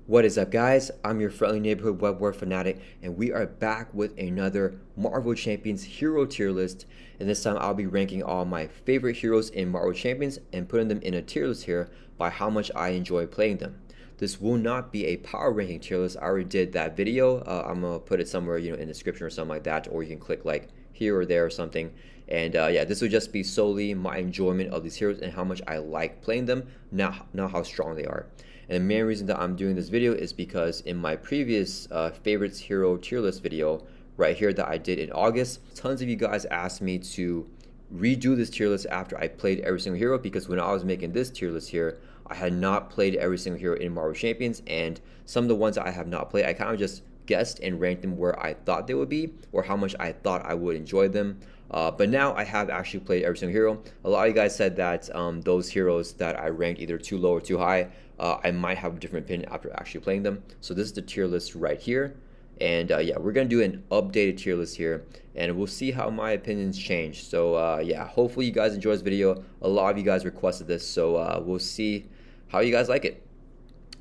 What is up, guys? I'm your friendly neighborhood web war fanatic, and we are back with another Marvel Champions hero tier list. And this time I'll be ranking all my favorite heroes in Marvel Champions and putting them in a tier list here by how much I enjoy playing them. This will not be a power ranking tier list. I already did that video. I'm gonna put it somewhere, in the description or something like that, or you can click like here or there or something. And yeah, this will just be solely my enjoyment of these heroes and how much I like playing them, not how strong they are. And the main reason that I'm doing this video is because in my previous favorites hero tier list video right here that I did in August, tons of you guys asked me to redo this tier list after I played every single hero, because when I was making this tier list here, I had not played every single hero in Marvel Champions, and some of the ones that I have not played, I kind of just guessed and ranked them where I thought they would be or how much I thought I would enjoy them. But now I have actually played every single hero. A lot of you guys said that those heroes that I ranked either too low or too high, I might have a different opinion after actually playing them. So this is the tier list right here. And yeah, we're going to do an updated tier list here, and we'll see how my opinions change. So yeah, hopefully you guys enjoy this video. A lot of you guys requested this, so we'll see how you guys like it.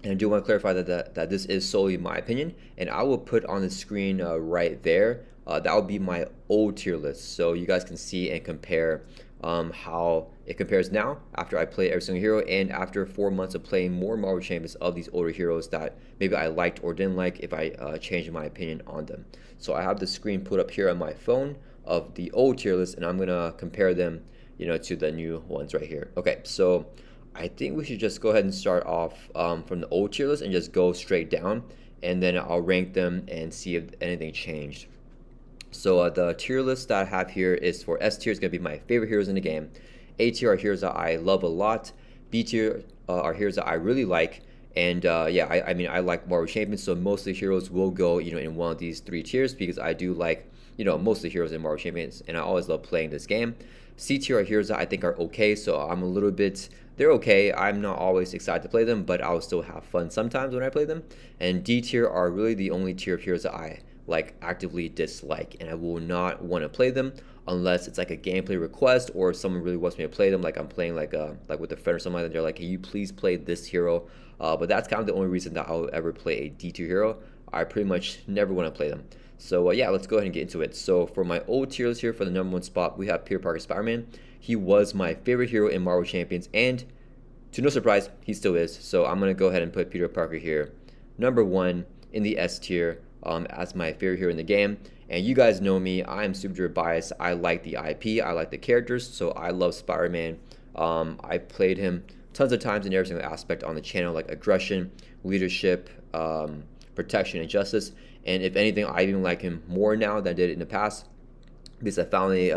And I do want to clarify that this is solely my opinion, and I will put on the screen right there. That will be my old tier list, so you guys can see and compare how it compares now after I play every single hero and after 4 months of playing more Marvel Champions of these older heroes that maybe I liked or didn't like, if I changed my opinion on them. So I have the screen put up here on my phone of the old tier list, and I'm gonna compare them, to the new ones right here. Okay, so I think we should just go ahead and start off from the old tier list and just go straight down, and then I'll rank them and see if anything changed. So the tier list that I have here is for S tier is going to be my favorite heroes in the game. A tier are heroes that I love a lot. B tier are heroes that I really like. And yeah, I mean, I like Marvel Champions, so most of the heroes will go, in one of these three tiers, because I do like, most of the heroes in Marvel Champions, and I always love playing this game. C tier are heroes that I think are okay, so I'm a little bit, they're okay. I'm not always excited to play them, but I'll still have fun sometimes when I play them. And D tier are really the only tier of heroes that I like actively dislike, and I will not want to play them unless it's like a gameplay request or if someone really wants me to play them, like I'm playing like with a friend or something like that. They're like, "Can you please play this hero?" But that's kind of the only reason that I'll ever play a D2 hero. I pretty much never want to play them. So yeah, let's go ahead and get into it. So for my old tier list here, for the number one spot, we have Peter Parker Spider-Man. He was my favorite hero in Marvel Champions, and to no surprise, he still is. So I'm gonna go ahead and put Peter Parker here, number one in the S tier. As my favorite hero in the game. And you guys know me, I'm super biased. I like the IP, I like the characters, so I love Spider-Man. I played him tons of times in every single aspect on the channel, like aggression, leadership, protection, and justice. And if anything, I even like him more now than I did in the past, because I finally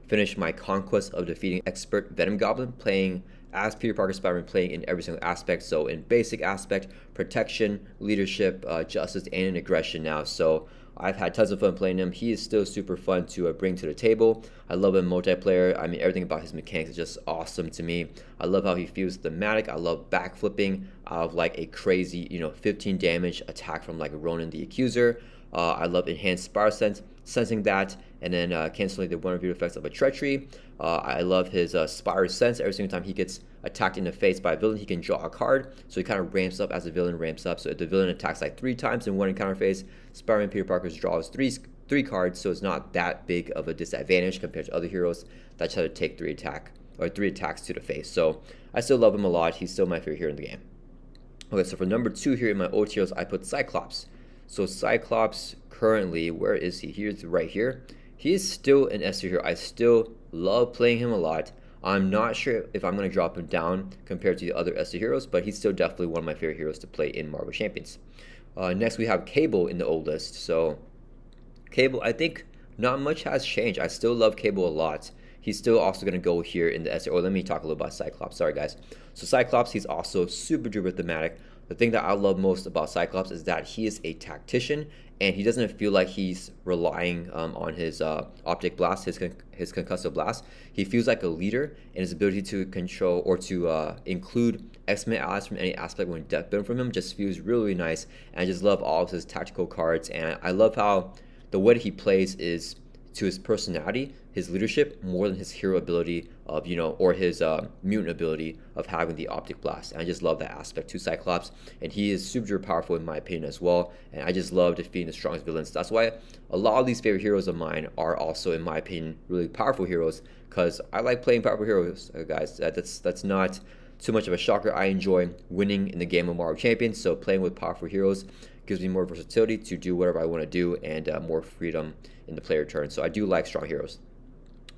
finished my conquest of defeating expert Venom Goblin, playing as Peter Parker Spider-Man, playing in every single aspect. So in basic aspect, protection, leadership, justice, and in aggression now. So I've had tons of fun playing him. He is still super fun to bring to the table. I love him multiplayer. I mean, everything about his mechanics is just awesome to me. I love how he feels thematic. I love backflipping out of like a crazy, 15 damage attack from like Ronan the Accuser. I love enhanced Spider Sense, sensing that, and then canceling the one review effects of a treachery. I love his Spider Sense. Every single time he gets attacked in the face by a villain, he can draw a card, so he kind of ramps up as the villain ramps up. So if the villain attacks like 3 times in one encounter phase, Spider-Man Peter Parker draws three cards, so it's not that big of a disadvantage compared to other heroes that try to take 3 attacks to the face. So I still love him a lot. He's still my favorite hero in the game. Okay, so for number 2 here in my old heroes, I put Cyclops. So Cyclops currently, where is he? He's right here. He is still an S tier hero. I still love playing him a lot. I'm not sure if I'm going to drop him down compared to the other S tier heroes, but he's still definitely one of my favorite heroes to play in Marvel Champions. Next, we have Cable in the old list. So Cable, I think not much has changed. I still love Cable a lot. He's still also going to go here in the S tier. Or let me talk a little about Cyclops. Sorry, guys. So Cyclops, he's also super duper thematic. The thing that I love most about Cyclops is that he is a tactician, and he doesn't feel like he's relying on his optic blast, his concussive blast. He feels like a leader, and his ability to control or to include X-Men allies from any aspect when death been from him just feels really nice. And I just love all of his tactical cards, and I love how the way that he plays is to his personality, his leadership, more than his hero ability of, or his mutant ability of having the optic blast. And I just love that aspect to Cyclops, and he is super powerful in my opinion as well. And I just love defeating the strongest villains. That's why a lot of these favorite heroes of mine are also, in my opinion, really powerful heroes, because I like playing powerful heroes, guys. That's not too much of a shocker. I enjoy winning in the game of Marvel Champions, so playing with powerful heroes gives me more versatility to do whatever I want to do, and more freedom in the player turn. So I do like strong heroes.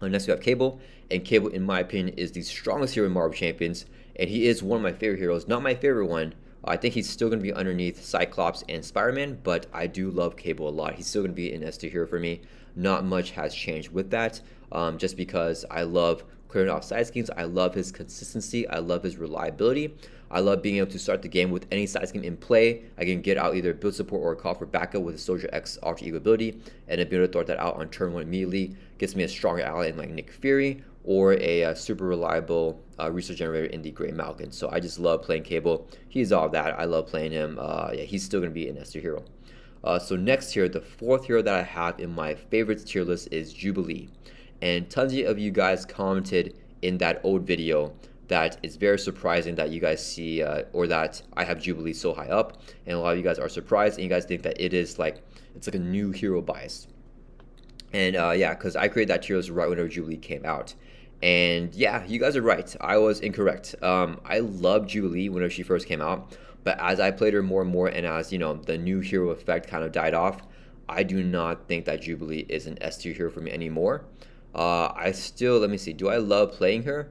Next we have Cable, and Cable, in my opinion, is the strongest hero in Marvel Champions, and he is one of my favorite heroes. Not my favorite one. I think he's still going to be underneath Cyclops and Spider-Man, but I do love Cable a lot. He's still going to be an S tier hero for me. Not much has changed with that, just because I love clearing off side schemes. I love his consistency. I love his reliability. I love being able to start the game with any side scheme in play. I can get out either build support or a call for backup with a Soldier X alter ego ability, and then be able to throw that out on turn 1 immediately. Gets me a stronger ally in like Nick Fury, or a super reliable resource generator in the Grey Malkin. So I just love playing Cable. He's all that. I love playing him. Yeah, he's still going to be an S tier hero. So next here, the fourth hero that I have in my favorites tier list is Jubilee. And tons of you guys commented in that old video that it's very surprising that you guys see, or that I have Jubilee so high up. And a lot of you guys are surprised, and you guys think that it's like a new hero bias. And yeah, because I created that tier list right whenever Jubilee came out. And yeah, you guys are right. I was incorrect. I loved Jubilee whenever she first came out, but as I played her more and more, and as the new hero effect kind of died off, I do not think that Jubilee is an S tier hero for me anymore. I still, let me see, do I love playing her?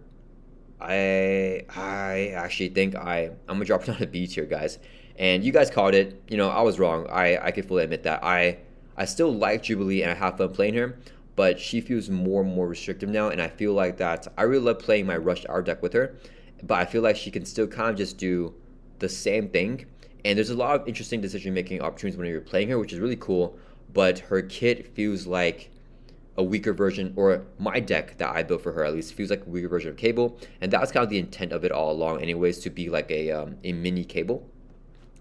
I actually think I'm gonna drop it down to B tier, guys. And you guys called it. I was wrong. I can fully admit that. I still like Jubilee and I have fun playing her, but she feels more and more restrictive now, and I feel like that I really love playing my Rush Hour deck with her, but I feel like she can still kind of just do the same thing. And there's a lot of interesting decision making opportunities when you're playing her, which is really cool, but her kit feels like a weaker version, or my deck that I built for her at least feels like a weaker version of Cable, and that was kind of the intent of it all along anyways, to be like a mini Cable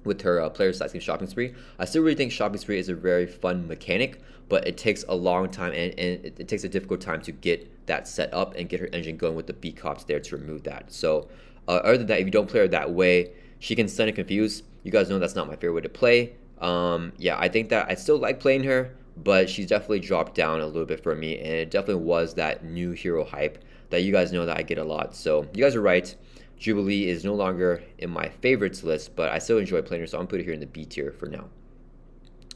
with her player side scheme Shopping Spree. I still really think Shopping Spree is a very fun mechanic, but it takes a long time, and it takes a difficult time to get that set up and get her engine going with the B cops there to remove that. So other than that, if you don't play her that way, she can stun and confuse. You guys know that's not my favorite way to play. Yeah, I think that I still like playing her, but she's definitely dropped down a little bit for me, and it definitely was that new hero hype that you guys know that I get a lot. So you guys are right. Jubilee is no longer in my favorites list, but I still enjoy playing her, so I'm going to put it here in the B tier for now.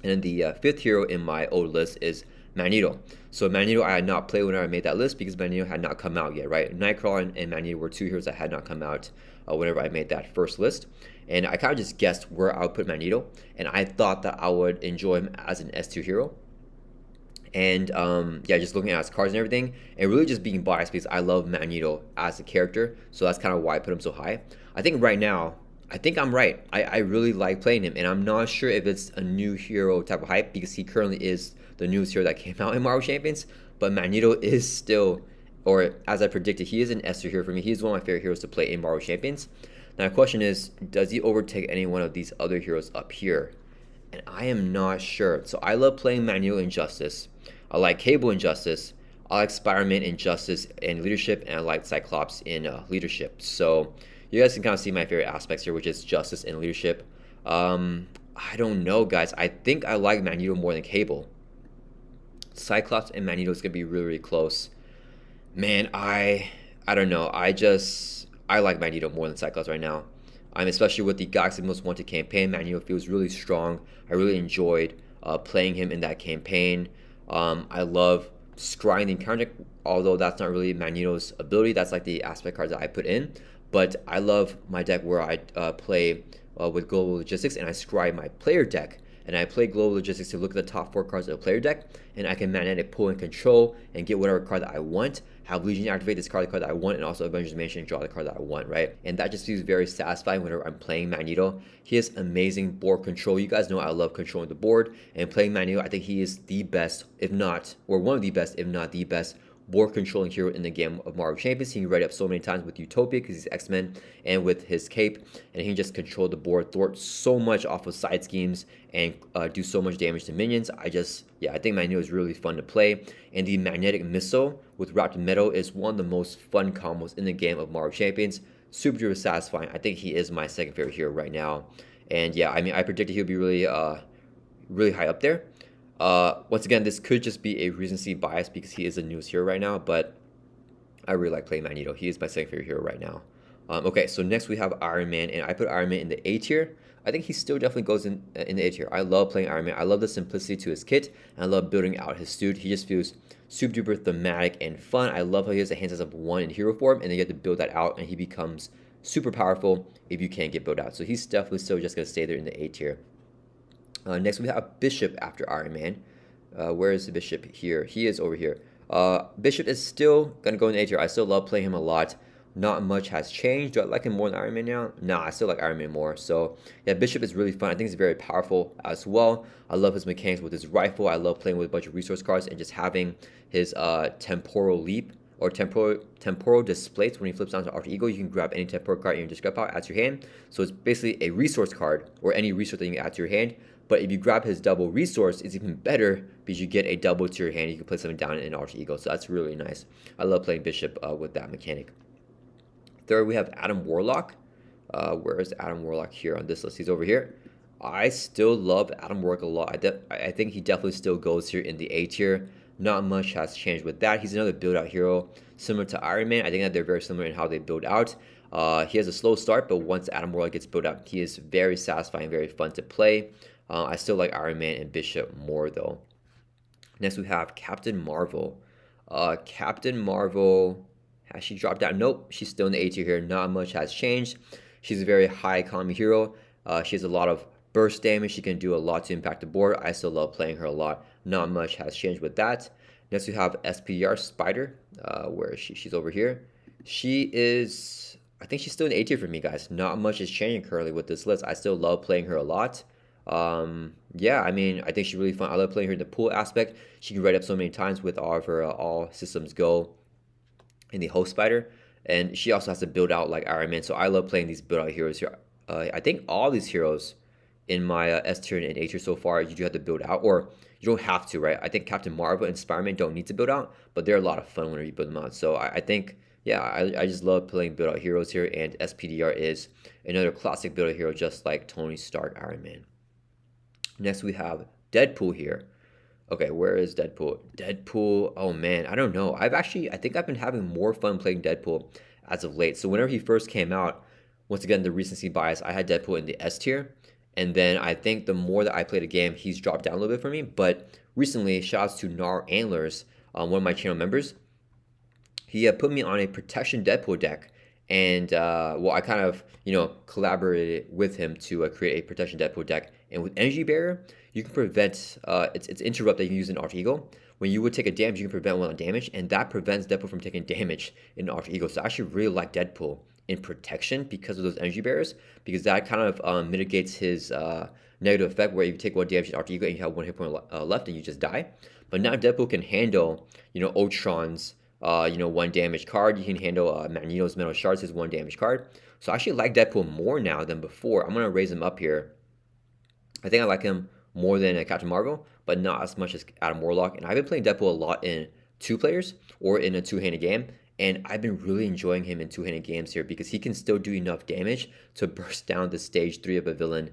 And then the fifth hero in my old list is Magneto. So Magneto I had not played when I made that list because Magneto had not come out yet, right? Nightcrawler and Magneto were two heroes that had not come out whenever I made that first list. And I kind of just guessed where I would put Magneto, and I thought that I would enjoy him as an S2 hero. And yeah, just looking at his cards and everything, and really just being biased because I love Magneto as a character, so that's kind of why I put him so high. I think right now, I think I'm right. I really like playing him, and I'm not sure if it's a new hero type of hype because he currently is the newest hero that came out in Marvel Champions, but Magneto is still, or as I predicted, he is an S tier hero for me. He's one of my favorite heroes to play in Marvel Champions. Now the question is, does he overtake any one of these other heroes up here? And I am not sure. So I love playing Magneto in Justice. I like Cable in Justice. I like Spider-Man in Justice and Leadership, and I like Cyclops in Leadership. So you guys can kind of see my favorite aspects here, which is Justice and Leadership. I don't know, guys. I think I like Magneto more than Cable. Cyclops and Magneto is going to be really, really close. Man, I don't know. I like Magneto more than Cyclops right now. Especially with the Galaxy Most Wanted campaign, Magneto feels really strong. I really enjoyed playing him in that campaign. I love scrying the encounter deck, although that's not really Magneto's ability. That's like the aspect cards that I put in. But I love my deck where I play with Global Logistics, and I scry my player deck. And I play Global Logistics to look at the top 4 cards of the player deck, and I can magnetic pull and control and get whatever card that I want, have Legion activate this card, the card that I want, and also Avengers Mansion draw the card that I want, right? And that just feels very satisfying whenever I'm playing Magneto. He has amazing board control. You guys know I love controlling the board, and playing Magneto, I think he is the best, if not, or one of the best, if not the best, board controlling hero in the game of Marvel Champions. He can ready up so many times with Utopia because he's X-Men and with his cape, and he can just control the board, thwart so much off of side schemes, and do so much damage to minions. I think Magneto is really fun to play, and the magnetic missile with wrapped metal is one of the most fun combos in the game of Marvel Champions. Super duper satisfying. I think he is my second favorite hero right now, and yeah, I mean, I predicted he'll be really really high up there. Once again, this could just be a recency bias because he is the newest hero right now, but I really like playing Magneto. He is my second favorite hero right now. Okay, so next we have Iron Man, and I put Iron Man in the A tier. I think he still definitely goes in the A tier. I love playing Iron Man. I love the simplicity to his kit, and I love building out his suit. He just feels super duper thematic and fun. I love how he has a hand size of 1 in hero form, and then you have to build that out, and he becomes super powerful if you can't get built out. So he's definitely still just going to stay there in the A tier. Next, we have Bishop after Iron Man. Where is the Bishop here? He is over here. Bishop is still going to go in the A tier. I still love playing him a lot. Not much has changed. Do I like him more than Iron Man now? Nah, I still like Iron Man more. So, yeah, Bishop is really fun. I think he's very powerful as well. I love his mechanics with his rifle. I love playing with a bunch of resource cards and just having his temporal leap or temporal displace. When he flips down to Alter Ego, you can grab any temporal card in your discard pile, add to your hand. So it's basically a resource card or any resource that you can add to your hand. But if you grab his double resource, it's even better because you get a double to your hand. You can put something down in Alter Ego. So that's really nice. I love playing Bishop with that mechanic. Third, we have Adam Warlock. Where is Adam Warlock here on this list? He's over here. I still love Adam Warlock a lot. I think he definitely still goes here in the A tier. Not much has changed with that. He's another build-out hero similar to Iron Man. I think that they're very similar in how they build out. He has a slow start, but once Adam Warlock gets built up, he is very satisfying, very fun to play. I still like Iron Man and Bishop more, though. Next, we have Captain Marvel. Captain Marvel, has she dropped out? Nope, she's still in the A tier here. Not much has changed. She's a very high economy hero. She has a lot of burst damage. She can do a lot to impact the board. I still love playing her a lot. Not much has changed with that. Next, we have SPDR Spider. Where is she? She's over here. She is, I think she's still in A tier for me, guys. Not much is changing currently with this list. I still love playing her a lot. Yeah, I mean, I think she's really fun. I love playing her in the pool aspect. She can read up so many times with all of her all systems go in the host spider, and she also has to build out like Iron Man. So I love playing these build out heroes here. I think all these heroes in my S tier and A tier so far, you do have to build out, or you don't have to, right? I think Captain Marvel and Spider-Man don't need to build out, but they're a lot of fun whenever you build them out. So I think, yeah, I just love playing build out heroes here, and SPDR is another classic build out hero just like Tony Stark, Iron Man. Next, we have Deadpool here. Okay, where is Deadpool? Deadpool, oh man, I don't know. I think I've been having more fun playing Deadpool as of late. So whenever he first came out, once again, the recency bias, I had Deadpool in the S tier. And then I think the more that I played a game, he's dropped down a little bit for me. But recently, shouts to Gnar Antlers, one of my channel members. He put me on a Protection Deadpool deck. And, well, I kind of, collaborated with him to create a Protection Deadpool deck. And with Energy Barrier, you can prevent, it's Interrupt that you can use in Alter Ego. When you would take a damage, you can prevent one on damage. And that prevents Deadpool from taking damage in Alter Ego. So I actually really like Deadpool in Protection because of those Energy Barriers. Because that kind of mitigates his negative effect where you take one damage in Alter Ego and you have one hit point left and you just die. But now Deadpool can handle, Ultron's, one damage card. You can handle Magneto's Metal Shards, his one damage card. So I actually like Deadpool more now than before. I'm going to raise him up here. I think I like him more than Captain Marvel, but not as much as Adam Warlock. And I've been playing Deadpool a lot in 2 players or in a 2-handed game. And I've been really enjoying him in 2-handed games here because he can still do enough damage to burst down the stage 3 of a villain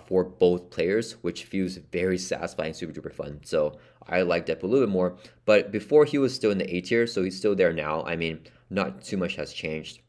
for both players, which feels very satisfying, super duper fun. So I like Deadpool a little bit more. But before, he was still in the A tier, so he's still there now. I mean, not too much has changed.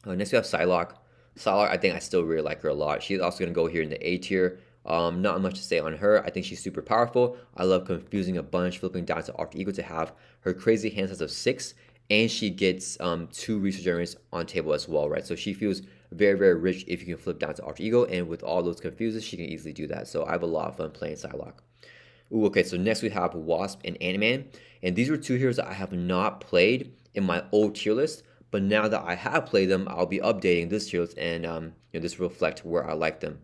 Next, we have Psylocke. Psylocke, I think I still really like her a lot. She's also going to go here in the A tier. Not much to say on her. I think she's super powerful. I love confusing a bunch, flipping down to Alter Ego to have her crazy hand size of 6. And she gets 2 resource generators on table as well, right? So she feels very, very rich if you can flip down to Alter Ego. And with all those confuses, she can easily do that. So I have a lot of fun playing Psylocke. Ooh, okay, so next we have Wasp and Ant-Man. And these were 2 heroes that I have not played in my old tier list. But now that I have played them, I'll be updating this tier list. And this will reflect where I like them.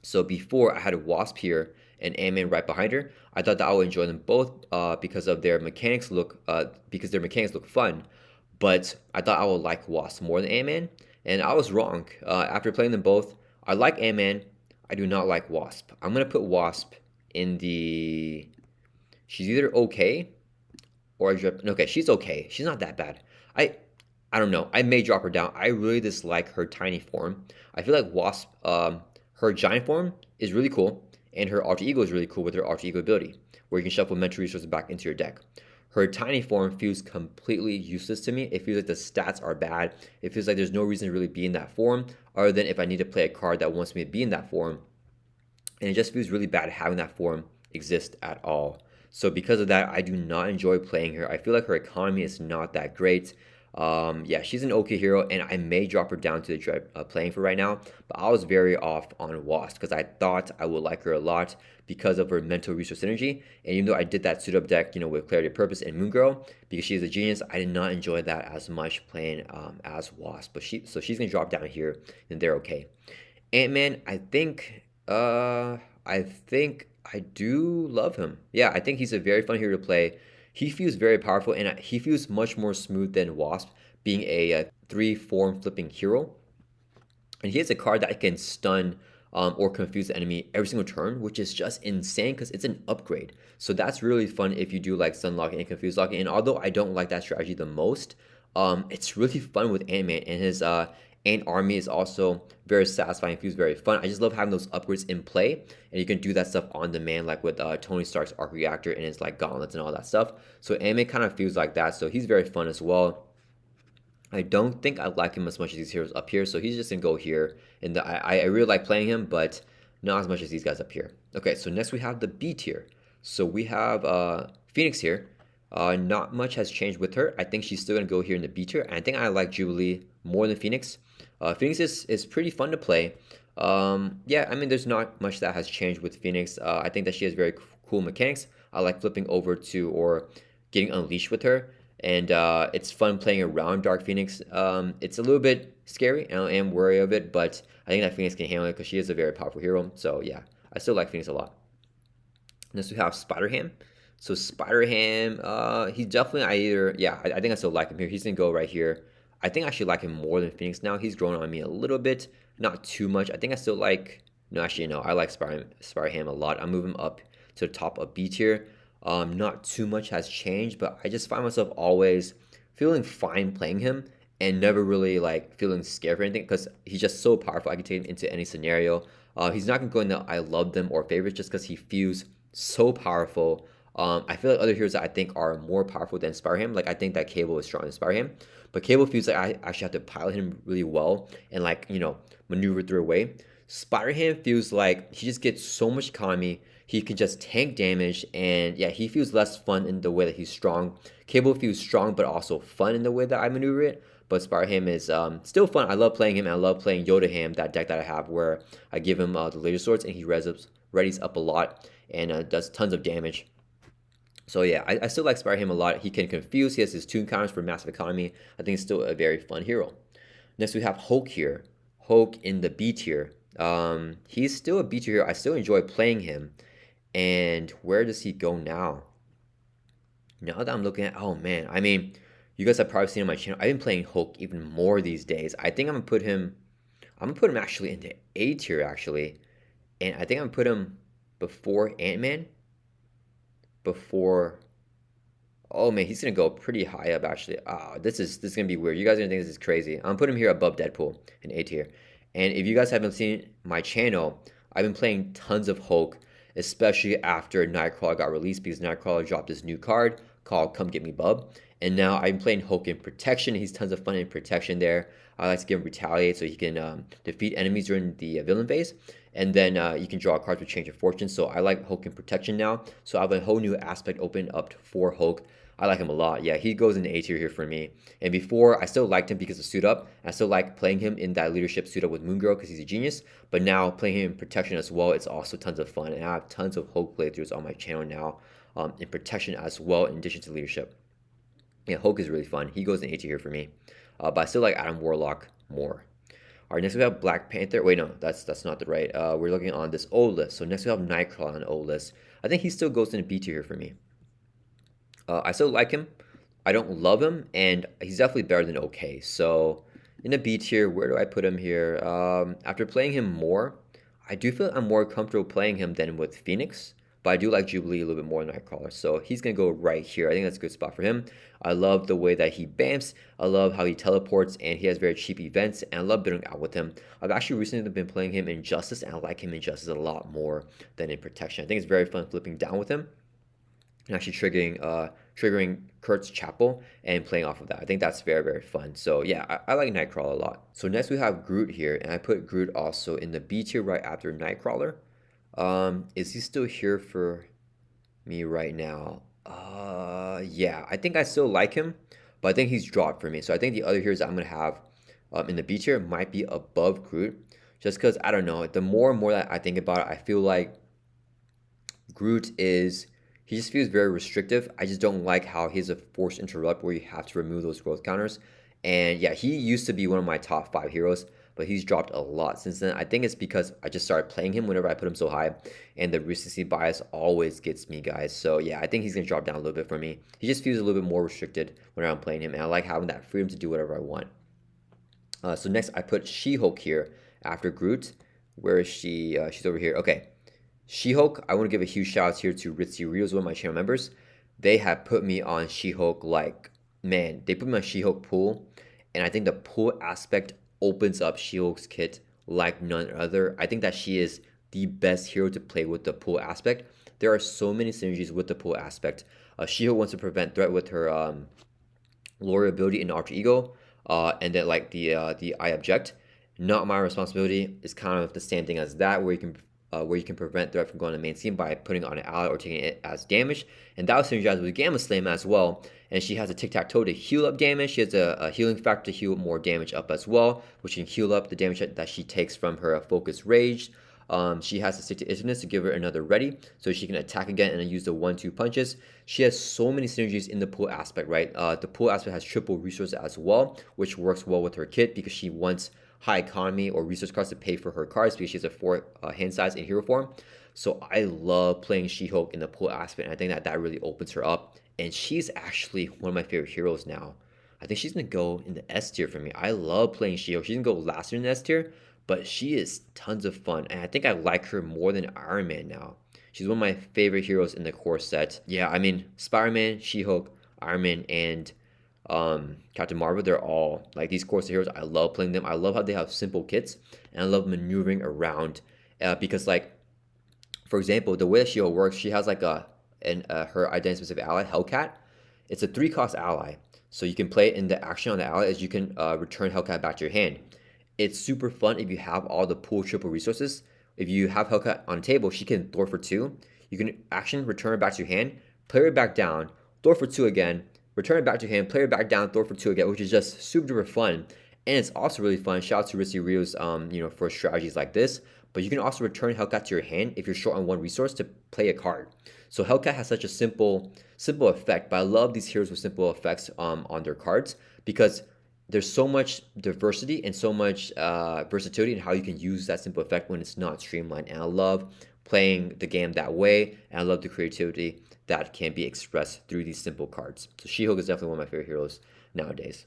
So before, I had a Wasp here and Ant-Man right behind her. I thought that I would enjoy them both because of their mechanics look fun. But I thought I would like Wasp more than Ant-Man, and I was wrong. After playing them both, I like Ant-Man. I do not like Wasp. I'm gonna put Wasp in the. She's either okay or okay. She's okay. She's not that bad. I I don't know. I may drop her down. I really dislike her tiny form. I feel like Wasp, her giant form is really cool, and her alter ego is really cool with her alter ego ability, where you can shuffle mental resources back into your deck. Her tiny form feels completely useless to me. It feels like the stats are bad. It feels like there's no reason to really be in that form, other than if I need to play a card that wants me to be in that form. And it just feels really bad having that form exist at all. So because of that, I do not enjoy playing her. I feel like her economy is not that great. Yeah, she's an okay hero, and I may drop her down to the dread playing for right now. But I was very off on Wasp because I thought I would like her a lot because of her mental resource synergy. And even though I did that suit up deck, with Clarity of Purpose and Moon Girl, because she's a genius, I did not enjoy that as much playing as Wasp. But she's gonna drop down here, and they're okay. Ant-Man, I think I do love him. Yeah, I think he's a very fun hero to play. He feels very powerful, and he feels much more smooth than Wasp, being a 3 form flipping hero. And he has a card that can stun or confuse the enemy every single turn, which is just insane because it's an upgrade. So that's really fun if you do like stun locking and confuse locking. And although I don't like that strategy the most, it's really fun with Ant-Man, and his Ant Army is also very satisfying. Feels very fun. I just love having those upgrades in play, and you can do that stuff on demand, like with Tony Stark's arc reactor and his like gauntlets and all that stuff. So Ant-Man kind of feels like that. So he's very fun as well. I don't think I like him as much as these heroes up here, so he's just gonna go here. And I really like playing him, but not as much as these guys up here. Okay, so next we have the B tier. So we have Phoenix here. Not much has changed with her. I think she's still gonna go here in the B tier. And I think I like Jubilee more than Phoenix. Phoenix is pretty fun to play. Yeah, I mean, there's not much that has changed with Phoenix. I think that she has very cool mechanics. I like flipping over to or getting unleashed with her, and it's fun playing around Dark Phoenix. It's a little bit scary, and I am wary of it, but I think that Phoenix can handle it because she is a very powerful hero. So yeah, I still like Phoenix a lot. Next we have Spider-Ham. So Spider-Ham, he's definitely I think I still like him here. He's gonna go right here. I think I actually like him more than Phoenix now. He's grown on me a little bit, not too much. I think I still like. No, actually, no. I like Spider-Ham a lot. I'm moving up to the top of B tier. Not too much has changed, but I just find myself always feeling fine playing him and never really like feeling scared for anything because he's just so powerful. I can take him into any scenario. He's not gonna go in the I love them or favorites just because he feels so powerful. I feel like other heroes that I think are more powerful than Spider-Ham. Like I think that Cable is stronger than Spider-Ham, but Cable feels like I actually have to pilot him really well and like maneuver through a way. Spider-Ham feels like he just gets so much economy. He can just tank damage, and yeah, he feels less fun in the way that he's strong. Cable feels strong, but also fun in the way that I maneuver it. But Spider-Ham is still fun. I love playing him, and I love playing Yoda-Ham, that deck that I have where I give him the laser swords, and he readies up a lot and does tons of damage. So yeah, I still like Spider-Ham a lot. He can confuse. He has his tune counters for massive economy. I think it's still a very fun hero. Next we have Hulk here. Hulk in the B tier. He's still a B tier hero. I still enjoy playing him. And where does he go now? Now that I'm looking at, oh man, I mean, you guys have probably seen on my channel. I've been playing Hulk even more these days. I think I'm gonna put him. I'm gonna put him actually into A tier actually, and I think I'm gonna put him before Ant-Man. Before. Oh man, he's gonna go pretty high up actually. This is gonna be weird. You guys are gonna think this is crazy. I'm gonna put him here above Deadpool in A tier. And if you guys haven't seen my channel, I've been playing tons of Hulk, especially after Nightcrawler got released because Nightcrawler dropped this new card called Come Get Me Bub. And now I'm playing Hulk in Protection. He's tons of fun in Protection there. I like to give him Retaliate so he can defeat enemies during the villain phase. And then you can draw cards with Change of Fortune. So I like Hulk in Protection now. So I have a whole new aspect open up for Hulk. I like him a lot. Yeah, he goes into A tier here for me. And before, I still liked him because of Suit Up. I still like playing him in that leadership Suit Up with Moon Girl because he's a genius. But now playing him in Protection as well, it's also tons of fun. And I have tons of Hulk playthroughs on my channel now in Protection as well, in addition to leadership. Yeah, Hulk is really fun. He goes in A tier here for me. But I still like Adam Warlock more. All right, next we have Black Panther. Wait, no, that's not the right. We're looking on this O list. So next we have Nightcrawler on the O list. I think he still goes in a B tier here for me. I still like him. I don't love him, and he's definitely better than okay. So in a B tier, where do I put him here? After playing him more, I do feel I'm more comfortable playing him than with Phoenix. But I do like Jubilee a little bit more than Nightcrawler. So he's going to go right here. I think that's a good spot for him. I love the way that he bamps. I love how he teleports, and he has very cheap events. And I love building out with him. I've actually recently been playing him in Justice, and I like him in Justice a lot more than in Protection. I think it's very fun flipping down with him and actually triggering Kurt's Chapel and playing off of that. I think that's very, very fun. So yeah, I like Nightcrawler a lot. So next we have Groot here, and I put Groot also in the B tier right after Nightcrawler. Is he still here for me right now? Yeah, I think I still like him, but I think he's dropped for me. So I think the other heroes that I'm gonna have in the B tier might be above Groot, just because I don't know. The more and more that I think about it, I feel like Groot is he just feels very restrictive. I just don't like how he has a forced interrupt where you have to remove those growth counters. And yeah, he used to be one of my top 5 heroes, but he's dropped a lot since then. I think it's because I just started playing him whenever I put him so high, and the recency bias always gets me, guys. So yeah, I think he's gonna drop down a little bit for me. He just feels a little bit more restricted whenever I'm playing him, and I like having that freedom to do whatever I want. So next, I put She-Hulk here after Groot. Where is she? She's over here. Okay. She-Hulk, I want to give a huge shout out here to Ritzy Rios, one of my channel members. They have put me on She-Hulk like, man, they put me on She-Hulk pool, and I think the pool aspect opens up She-Hulk's kit like none other. I think that she is the best hero to play with the pool aspect. There are so many synergies with the pool aspect. She-Hulk wants to prevent threat with her lore ability and alter ego, and then like the I object. Not my responsibility is kind of the same thing as that, where you can prevent threat from going to the main scene by putting it on an ally or taking it as damage. And that was synergized with Gamma Slam as well. And she has a tic-tac-toe to heal up damage. She has a healing factor to heal more damage up as well, which can heal up the damage that she takes from her focus rage. She has a stick to itchiness to give her another ready, so she can attack again and then use the 1-2 punches. She has so many synergies in the pool aspect, right? The pool aspect has triple resources as well, which works well with her kit because she wants high economy or resource cards to pay for her cards because she has a 4 hand size in hero form. So I love playing She-Hulk in the pool aspect, and I think that really opens her up. And she's actually one of my favorite heroes now. I think she's going to go in the S tier for me. I love playing She-Hulk. She's going to go last in the S tier, but she is tons of fun. And I think I like her more than Iron Man now. She's one of my favorite heroes in the core set. Yeah, I mean, Spider-Man, She-Hulk, Iron Man, and Captain Marvel, they're all like these core set heroes. I love playing them. I love how they have simple kits, and I love maneuvering around because, like, for example, the way that She-Hulk works, she has like her identity specific ally, Hellcat. It's a 3-cost ally, so you can play it in the action on the ally as you can return Hellcat back to your hand. It's super fun if you have all the pool triple resources. If you have Hellcat on the table, she can Thor for 2. You can action, return it back to your hand, play her back down, Thor for 2 again, return it back to your hand, play her back down, Thor for 2 again, which is just super duper fun. And it's also really fun. Shout out to Ritzy Rios, for strategies like this. But you can also return Hellcat to your hand if you're short on one resource to play a card. So Hellcat has such a simple effect, but I love these heroes with simple effects on their cards because there's so much diversity and so much versatility in how you can use that simple effect when it's not streamlined. And I love playing the game that way, and I love the creativity that can be expressed through these simple cards. So She-Hulk is definitely one of my favorite heroes nowadays.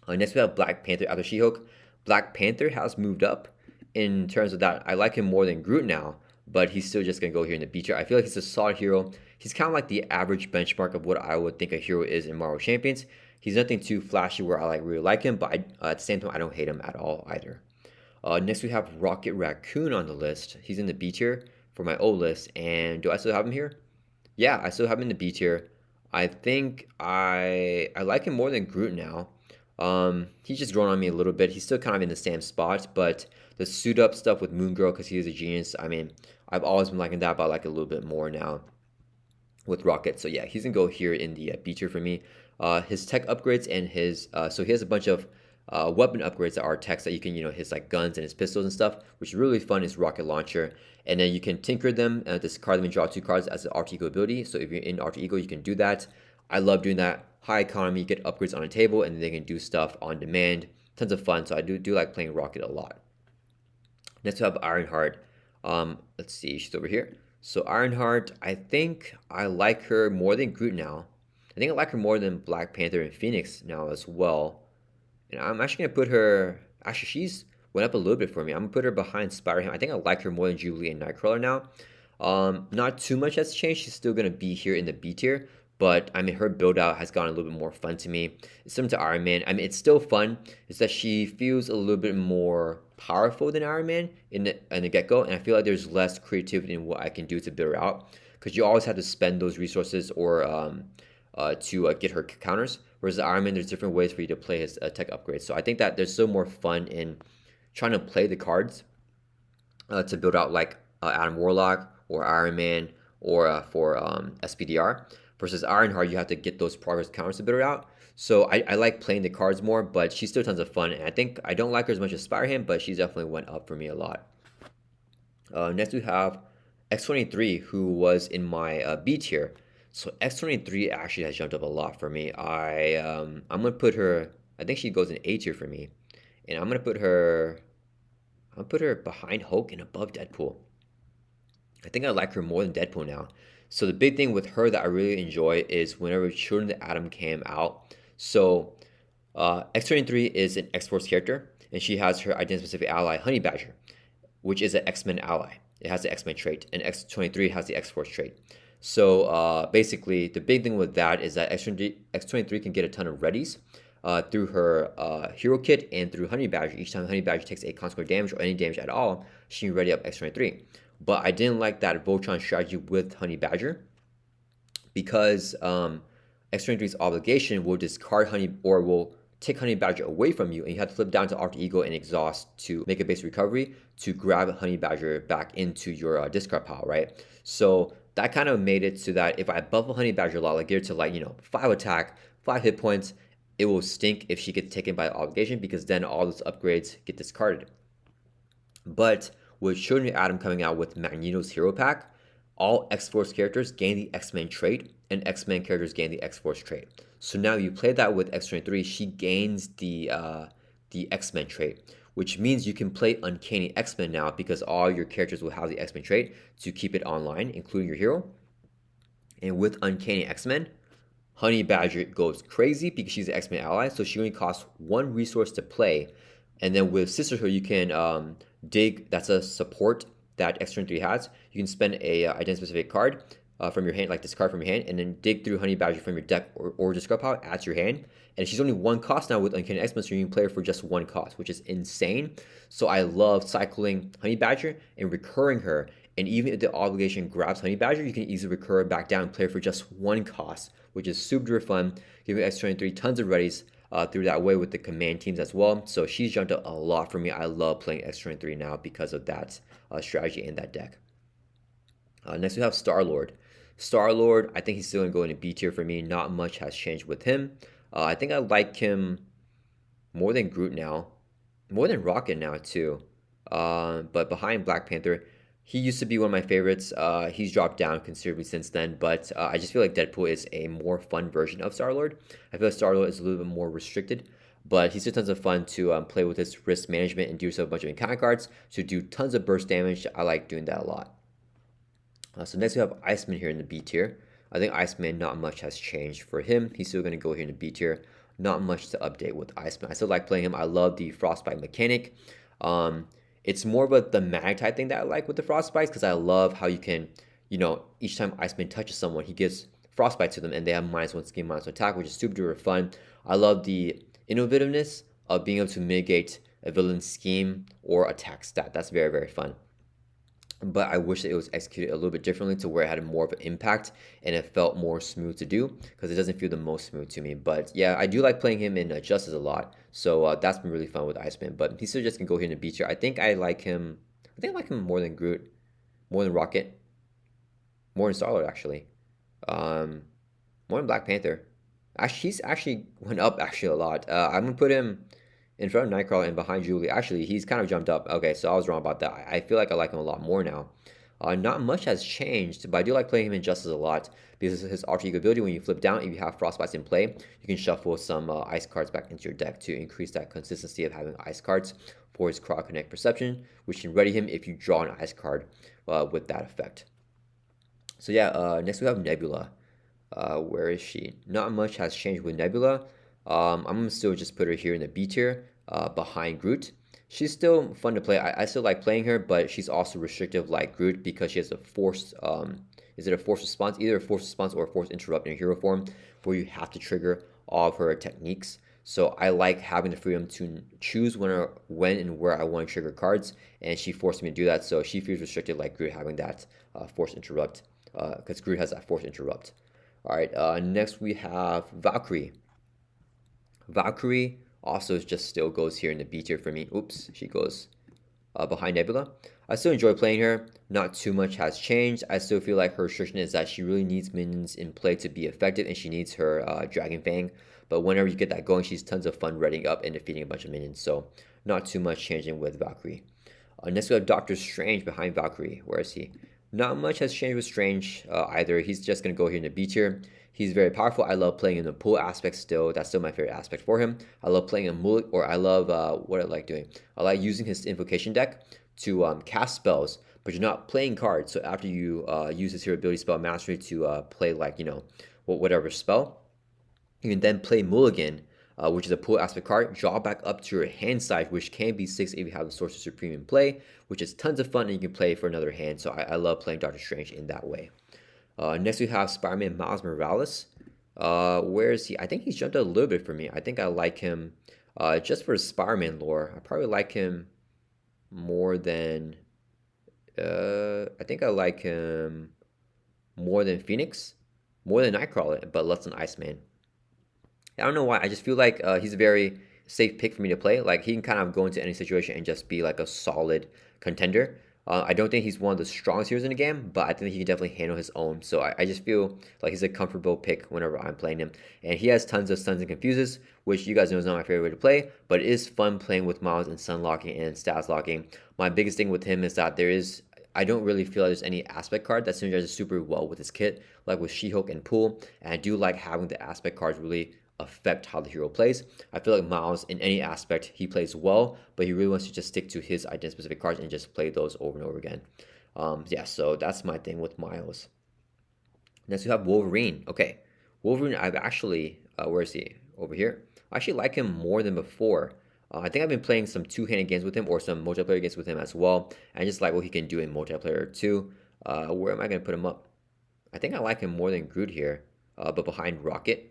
Next we have Black Panther after She-Hulk. Black Panther has moved up in terms of that. I like him more than Groot now, but he's still just going to go here in the B tier. I feel like he's a solid hero. He's kind of like the average benchmark of what I would think a hero is in Marvel Champions. He's nothing too flashy where I really like him, but at the same time, I don't hate him at all either. Next, we have Rocket Raccoon on the list. He's in the B tier for my O list. And do I still have him here? Yeah, I still have him in the B tier. I think I like him more than Groot now. He's just grown on me a little bit. He's still kind of in the same spot, but the suit up stuff with Moon Girl, because he is a genius, I mean, I've always been liking that, but I like it a little bit more now with Rocket. So yeah, he's gonna go here in the B tier for me. His tech upgrades and his so he has a bunch of weapon upgrades that are techs that you can, his like guns and his pistols and stuff, which is really fun. His rocket launcher, and then you can tinker them, discard them and draw 2 cards as an alter ego ability. So if you're in alter ego, you can do that. I love doing that. High economy, get upgrades on a table, and they can do stuff on demand. tons of fun. So I do like playing Rocket a lot. Next we have Ironheart. Let's see, she's over here. So Ironheart, I think I like her more than Groot now. I think I like her more than Black Panther and Phoenix now as well. And I'm actually gonna put her. Actually, she's went up a little bit for me. I'm gonna put her behind Spider-Ham. I think I like her more than Jubilee and Nightcrawler now. Not too much has changed. She's still gonna be here in the B tier, but I mean her build out has gotten a little bit more fun to me. It's similar to Iron Man. I mean it's still fun. It's that she feels a little bit more powerful than Iron Man in the get go, and I feel like there's less creativity in what I can do to build her out because you always have to spend those resources or to get her counters. Whereas the Iron Man, there's different ways for you to play his tech upgrades. So I think that there's still more fun in trying to play the cards to build out like Adam Warlock or Iron Man or for SPDR. Versus Ironheart, you have to get those progress counters to build her out. So I like playing the cards more, but she's still tons of fun. And I think I don't like her as much as Spider-Ham, but she's definitely went up for me a lot. Next we have X23, who was in my B tier. So X23 actually has jumped up a lot for me. I'm gonna put her. I think she goes in A tier for me, and I'm gonna put her. I'll put her behind Hulk and above Deadpool. I think I like her more than Deadpool now. So the big thing with her that I really enjoy is whenever Children of the Atom came out. So X23 is an X-Force character, and she has her identity-specific ally Honey Badger, which is an X-Men ally. It has the X-Men trait, and X23 has the X-Force trait. So basically, the big thing with that is that X23 can get a ton of readies through her hero kit and through Honey Badger. Each time Honey Badger takes a consequent damage or any damage at all, she can ready up X23. But I didn't like that Voltron strategy with Honey Badger because X23's obligation will discard Honey or will take Honey Badger away from you, and you have to flip down to Alter Ego and Exhaust to make a base recovery to grab Honey Badger back into your discard pile, right? So that kind of made it so that if I buff a Honey Badger a lot, like get her to like 5 attack, 5 hit points, it will stink if she gets taken by obligation because then all those upgrades get discarded. But with Children of Atom coming out with Magneto's Hero Pack, all X-Force characters gain the X-Men trait, and X-Men characters gain the X-Force trait. So now you play that with X23, she gains the X-Men trait, which means you can play Uncanny X-Men now because all your characters will have the X-Men trait to keep it online, including your hero. And with Uncanny X-Men, Honey Badger goes crazy because she's an X-Men ally, so she only costs 1 resource to play. And then with Sisterhood, you can dig, that's a support that X23 has. You can spend a identity-specific card from your hand, like this card from your hand, and then dig through Honey Badger from your deck or discard pile, add to your hand. And she's only 1 cost now with Uncanny X-Men, so you can play her for just 1 cost, which is insane. So I love cycling Honey Badger and recurring her. And even if the obligation grabs Honey Badger, you can easily recur back down and play her for just 1 cost, which is super fun, giving X23 tons of readies through that way with the command teams as well. So she's jumped up a lot for me. I love playing X23 now because of that strategy and that deck. Next we have Star-Lord. Star-Lord, I think he's still going to go into B tier for me. Not much has changed with him. I think I like him more than Groot now. More than Rocket now too. But behind Black Panther, he used to be one of my favorites. He's dropped down considerably since then, but I just feel like Deadpool is a more fun version of Star-Lord. I feel like Star-Lord is a little bit more restricted, but he's still tons of fun to play with his risk management and do so a bunch of encounter cards to do tons of burst damage. I like doing that a lot. So next we have Iceman here in the B tier. I think Iceman, not much has changed for him. He's still going to go here in the B tier. Not much to update with Iceman. I still like playing him. I love the Frostbite mechanic. It's more of a thematic type thing that I like with the Frostbites because I love how you can, each time Iceman touches someone, he gives Frostbite to them and they have -1 scheme, -1 attack, which is super duper fun. I love the innovativeness of being able to mitigate a villain's scheme or attack stat. That's very, very fun. But I wish that it was executed a little bit differently to where it had more of an impact and it felt more smooth to do because it doesn't feel the most smooth to me. But yeah, I do like playing him in Justice a lot. So that's been really fun with Iceman. But he still just can go here in the B tier. I think I like him more than Groot, more than Rocket, more than Star-Lord actually, more than Black Panther. Actually, he's actually went up actually a lot. I'm gonna put him in front of Nightcrawler and behind Julie. Actually, he's kind of jumped up. Okay, so I was wrong about that. I feel like I like him a lot more now. Not much has changed, but I do like playing him in Justice a lot because his alter ego ability, when you flip down, if you have Frostbites in play, you can shuffle some ice cards back into your deck to increase that consistency of having ice cards for his Croc Connect Perception, which can ready him if you draw an ice card with that effect. So yeah, next we have Nebula. Where is she? Not much has changed with Nebula. I'm gonna still just put her here in the B tier, behind Groot. She's still fun to play. I still like playing her, but she's also restrictive like Groot because she has a forced, is it a forced response? Either a forced response or a forced interrupt in hero form, where you have to trigger all of her techniques. So I like having the freedom to choose when and where I want to trigger cards, and she forced me to do that. So she feels restricted like Groot having that forced interrupt, because Groot has that forced interrupt. All right, next we have Valkyrie. Valkyrie also just still goes here in the B tier for me. Oops, she goes behind Nebula. I still enjoy playing her. Not too much has changed. I still feel like her restriction is that she really needs minions in play to be effective, and she needs her Dragon Fang. But whenever you get that going, she's tons of fun reading up and defeating a bunch of minions. So not too much changing with Valkyrie. Next we have Doctor Strange behind Valkyrie. Where is he? Not much has changed with Strange either. He's just going to go here in the B tier. He's very powerful. I love playing in the pool aspect still. That's still my favorite aspect for him. I love playing a mullet, or I love, what I like doing. I like using his invocation deck to cast spells, but you're not playing cards. So after you use his hero ability spell mastery to play, like, you know, whatever spell, you can then play Mulligan, which is a pool aspect card, draw back up to your hand size, which can be 6 if you have the Sorcerer Supreme in play, which is tons of fun, and you can play for another hand. So I love playing Doctor Strange in that way. Next we have Spider-Man Miles Morales. Where is he? I think he's jumped up a little bit for me. I think I like him just for Spider-Man lore. I probably like him more than... I think I like him more than Phoenix, more than Nightcrawler, but less than Iceman. I don't know why. I just feel like he's a very safe pick for me to play. Like, he can kind of go into any situation and just be like a solid contender. I don't think he's one of the strongest heroes in the game, but I think he can definitely handle his own. So I just feel like he's a comfortable pick whenever I'm playing him. And he has tons of stuns and confuses, which you guys know is not my favorite way to play, but it is fun playing with Miles and stun locking and stats locking. My biggest thing with him is that I don't really feel like there's any aspect card that synergizes super well with his kit, like with She-Hulk and Pool. And I do like having the aspect cards really affect how the hero plays. I feel like Miles, in any aspect, he plays well, but he really wants to just stick to his identity-specific cards and just play those over and over again. Yeah, so that's my thing with Miles. Next, we have Wolverine. Okay, Wolverine, I've actually, where is he? Over here. I actually like him more than before. I think I've been playing some two-handed games with him, or some multiplayer games with him as well. And I just like what he can do in multiplayer too. Where am I going to put him up? I think I like him more than Groot here, but behind Rocket.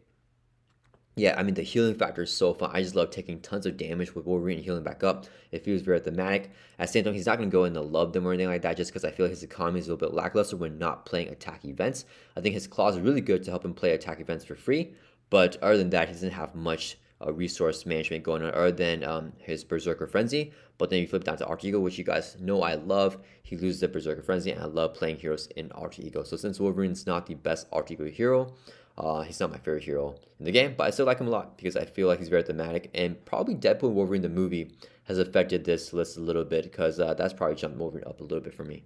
Yeah, I mean, the healing factor is so fun. I just love taking tons of damage with Wolverine and healing back up. It feels very thematic. At the same time, he's not going to go in to love them or anything like that, just because I feel like his economy is a little bit lackluster when not playing attack events. I think his claws are really good to help him play attack events for free, but other than that, he doesn't have much resource management going on other than his Berserker Frenzy. But then you flip down to Alter Ego, which you guys know I love. He loses the Berserker Frenzy, and I love playing heroes in Alter Ego. So since Wolverine's not the best Alter Ego hero, he's not my favorite hero in the game, but I still like him a lot because I feel like he's very thematic, and probably Deadpool and Wolverine the movie has affected this list a little bit because that's probably jumped Wolverine up a little bit for me.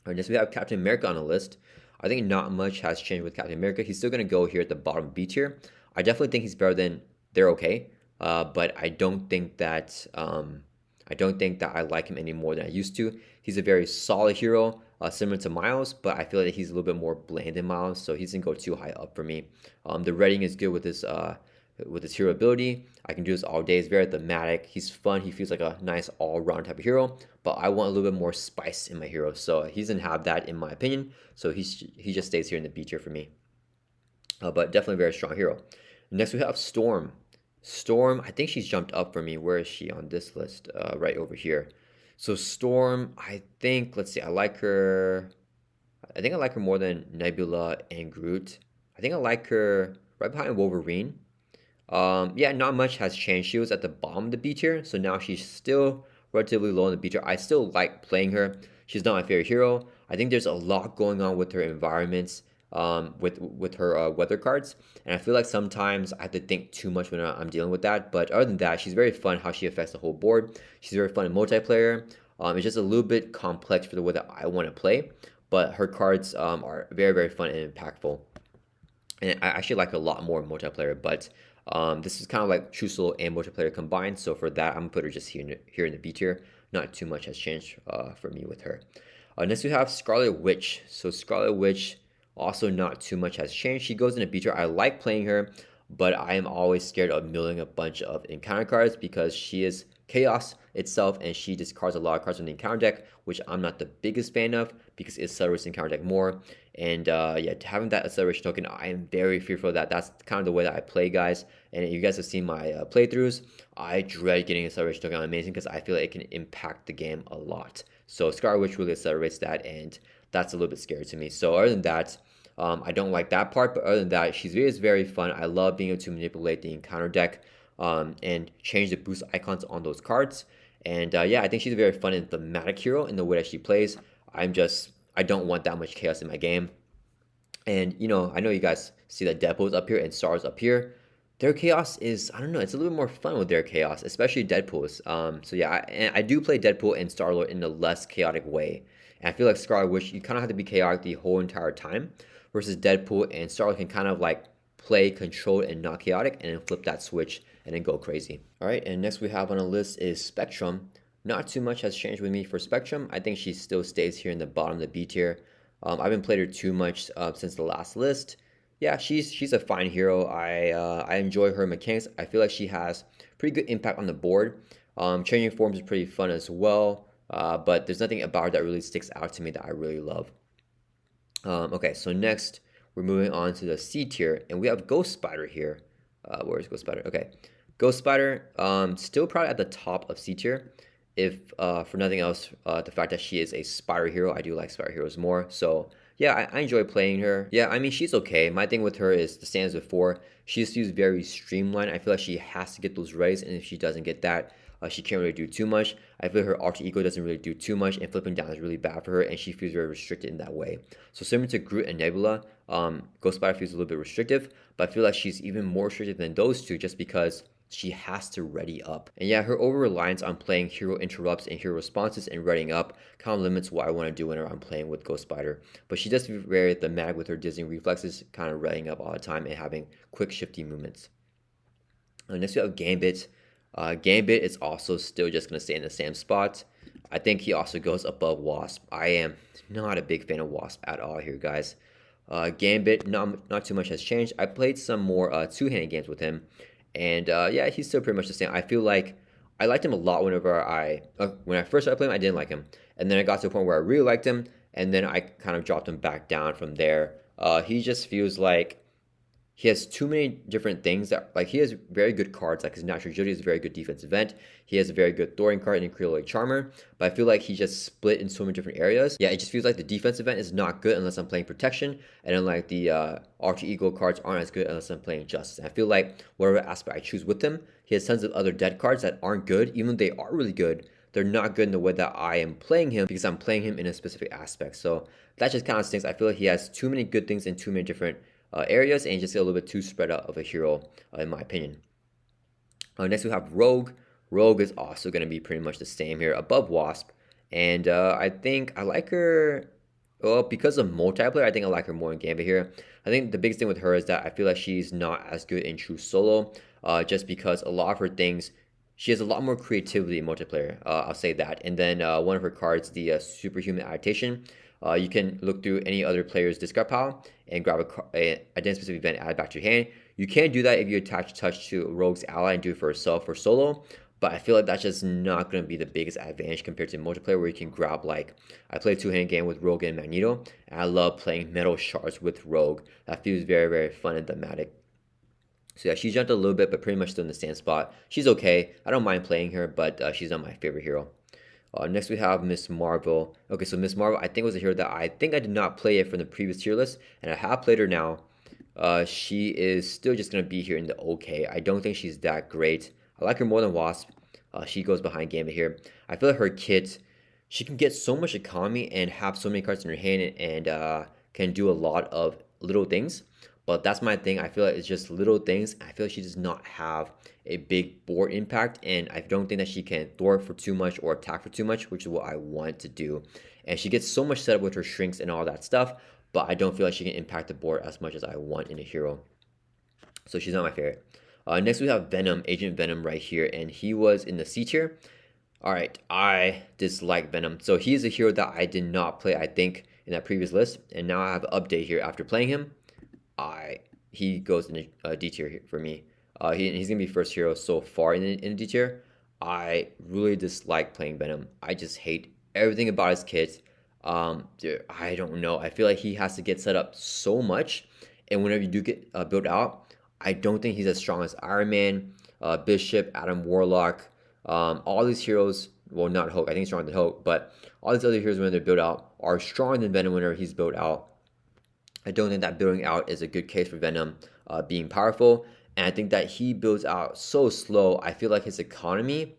All right, next we have Captain America on the list. I think not much has changed with Captain America. He's still going to go here at the bottom B tier. I definitely think he's better than They're Okay, but I don't think that I like him any more than I used to. He's a very solid hero, similar to Miles, but I feel like he's a little bit more bland than Miles, so he doesn't go too high up for me. The reading is good with his hero ability. I can do this all day. It's very thematic. He's fun. He feels like a nice all-round type of hero, but I want a little bit more spice in my hero, so he doesn't have that in my opinion. So he just stays here in the B tier for me. But definitely a very strong hero. Next we have Storm. Storm, I think she's jumped up for me. Where is she on this list? Right over here. So Storm, I think, let's see, I think I like her more than Nebula and Groot. I think I like her right behind Wolverine. Yeah, not much has changed. She was at the bottom of the B tier, so now she's still relatively low in the B tier. I still like playing her. She's not my favorite hero. I think there's a lot going on with her environments, with her weather cards, and I feel like sometimes I have to think too much when I'm dealing with that. But other than that, she's very fun how she affects the whole board. She's very fun in multiplayer. It's just a little bit complex for the way that I want to play, but her cards are very, very fun and impactful. And I actually like a lot more multiplayer, but this is kind of like true solo and multiplayer combined. So for that, I'm gonna put her just here in the B tier. Not too much has changed for me with her. Next we have Scarlet Witch. So Scarlet Witch, also not too much has changed. She goes in a B tier. I like playing her, but I am always scared of milling a bunch of encounter cards because she is chaos itself and she discards a lot of cards from the encounter deck, which I'm not the biggest fan of because it accelerates the encounter deck more. And yeah, having that acceleration token, I am very fearful of that. That's kind of the way that I play, guys. And you guys have seen my playthroughs. I dread getting acceleration token on Amazing because I feel like it can impact the game a lot. So Scarlet Witch really accelerates that, and that's a little bit scary to me. So other than that, I don't like that part, but other than that, she's very fun. I love being able to manipulate the encounter deck and change the boost icons on those cards. And yeah, I think she's a very fun and thematic hero in the way that she plays. I don't want that much chaos in my game. And you know, I know you guys see that Deadpool's up here and Star's up here. Their chaos is, I don't know, it's a little more fun with their chaos, especially Deadpool's. So yeah, I do play Deadpool and Star-Lord in a less chaotic way. And I feel like Scarlet Witch, you kind of have to be chaotic the whole entire time, versus Deadpool and Star-Lord can kind of like play controlled and not chaotic, and then flip that switch and then go crazy. All right, and next we have on the list is Spectrum. Not too much has changed with me for Spectrum. I think she still stays here in the bottom of the B tier. I haven't played her too much since the last list. Yeah, she's a fine hero. I enjoy her mechanics. I feel like she has pretty good impact on the board. Changing forms is pretty fun as well. But there's nothing about her that really sticks out to me that I really love. Okay, so next we're moving on to the C tier, and we have Ghost Spider here. Where is Ghost Spider? Okay, Ghost Spider, still probably at the top of C tier. If for nothing else, the fact that she is a Spider hero, I do like Spider heroes more. So yeah, I enjoy playing her. Yeah, I mean, she's okay. My thing with her is the same as before. She just feels very streamlined. I feel like she has to get those rays, and if she doesn't get that, she can't really do too much. I feel her alter ego doesn't really do too much, and flipping down is really bad for her, and she feels very restricted in that way. So similar to Groot and Nebula, Ghost Spider feels a little bit restrictive, but I feel like she's even more restrictive than those two just because she has to ready up. And yeah, her over reliance on playing hero interrupts and hero responses and readying up kind of limits what I want to do whenever I'm playing with Ghost Spider. But she does feel very thematic with her Disney reflexes, kind of readying up all the time and having quick shifty movements. Next we have Gambit. Gambit is also still just going to stay in the same spot. I think he also goes above Wasp. I am not a big fan of Wasp at all here, guys. Gambit, not too much has changed. I played some more two-handed games with him, and yeah, he's still pretty much the same. I feel like I liked him a lot whenever when I first started playing him, I didn't like him. And then I got to a point where I really liked him, and then I kind of dropped him back down from there. He just feels like he has too many different things that, like, he has very good cards, like his natural agility is a very good defensive event. He has a very good Thorin card and Creole Charmer, but I feel like he just split in so many different areas. Yeah, it just feels like the defense event is not good unless I'm playing protection, and then like the alter ego cards aren't as good unless I'm playing justice. And I feel like whatever aspect I choose with him, he has tons of other dead cards that aren't good, even though they are really good. They're not good in the way that I am playing him because I'm playing him in a specific aspect. So that just kind of stinks. I feel like he has too many good things in too many different areas, and just a little bit too spread out of a hero, in my opinion. Next we have Rogue. Rogue is also going to be pretty much the same here, above Wasp, and I think I like her. Well, because of multiplayer, I think I like her more in Gambit here. I think the biggest thing with her is that I feel like she's not as good in true solo, just because a lot of her things, she has a lot more creativity in multiplayer. I'll say that. And then one of her cards, the Superhuman Adaptation. You can look through any other player's discard pile and grab a identity-specific event, add it back to your hand. You can't do that if you attach touch to Rogue's ally and do it for herself for solo, but I feel like that's just not going to be the biggest advantage compared to multiplayer, where you can grab, like, I play a two-hand game with Rogue and Magneto, and I love playing metal shards with Rogue. That feels very fun and thematic. So yeah, she jumped a little bit, but pretty much still in the same spot. She's okay. I don't mind playing her, but she's not my favorite hero. Next we have Miss Marvel. Okay, so Miss Marvel, I think was a hero that I did not play it from the previous tier list, and I have played her now. She is still just going to be here in the okay. I don't think she's that great. I like her more than Wasp. She goes behind Gambit here. I feel like her kit, she can get so much economy and have so many cards in her hand, and can do a lot of little things. But that's my thing. I feel like it's just little things. I feel like she does not have a big board impact, and I don't think that she can thwart for too much or attack for too much, which is what I want to do. And she gets so much set up with her shrinks and all that stuff, but I don't feel like she can impact the board as much as I want in a hero. So she's not my favorite. Next we have Venom, Agent Venom right here, and he was in the C tier. All right, I dislike Venom. So he's a hero that I did not play, I think, in that previous list, and now I have an update here after playing him. He goes in a D tier for me. He's gonna be first hero so far in D tier. I really dislike playing Venom. I just hate everything about his kit. Dude, I don't know. I feel like he has to get set up so much, and whenever you do get built out, I don't think he's as strong as Iron Man, Bishop, Adam Warlock, all these heroes. Well, not Hulk. I think he's stronger than Hulk, but all these other heroes when they're built out are stronger than Venom whenever he's built out. I don't think that building out is a good case for Venom being powerful. And I think that he builds out so slow. I feel like his economy,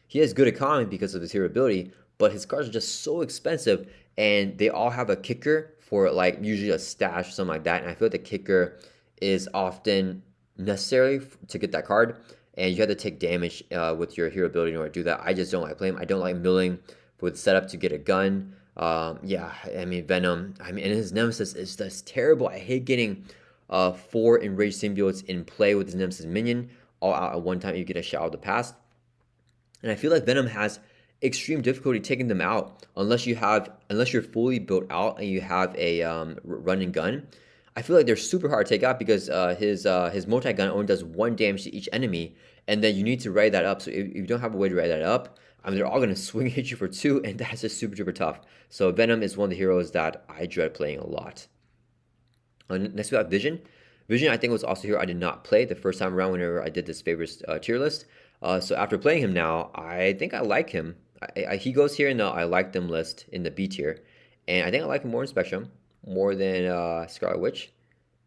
he has good economy because of his hero ability, but his cards are just so expensive. And they all have a kicker for like usually a stash or something like that. And I feel like the kicker is often necessary to get that card. And you have to take damage with your hero ability in order to do that. I just don't like playing. I don't like milling with setup to get a gun. Yeah, I mean Venom. I mean, and his nemesis is just terrible. I hate getting 4 enraged symbiotes in play with his nemesis minion all out at one time. You get a Shadow of the Past, and I feel like Venom has extreme difficulty taking them out unless you're fully built out and you have a running gun. I feel like they're super hard to take out because his multi gun only does 1 damage to each enemy, and then you need to ready that up. So if you don't have a way to ready that up, I mean, they're all going to swing hit you for 2, and that's just super, super tough. So Venom is one of the heroes that I dread playing a lot. Next we have Vision. Vision, I think, was also a hero I did not play the first time around whenever I did this favorites tier list. So after playing him now, I think I like him. He goes here in the I like them list in the B tier. And I think I like him more in Spectrum, more than Scarlet Witch.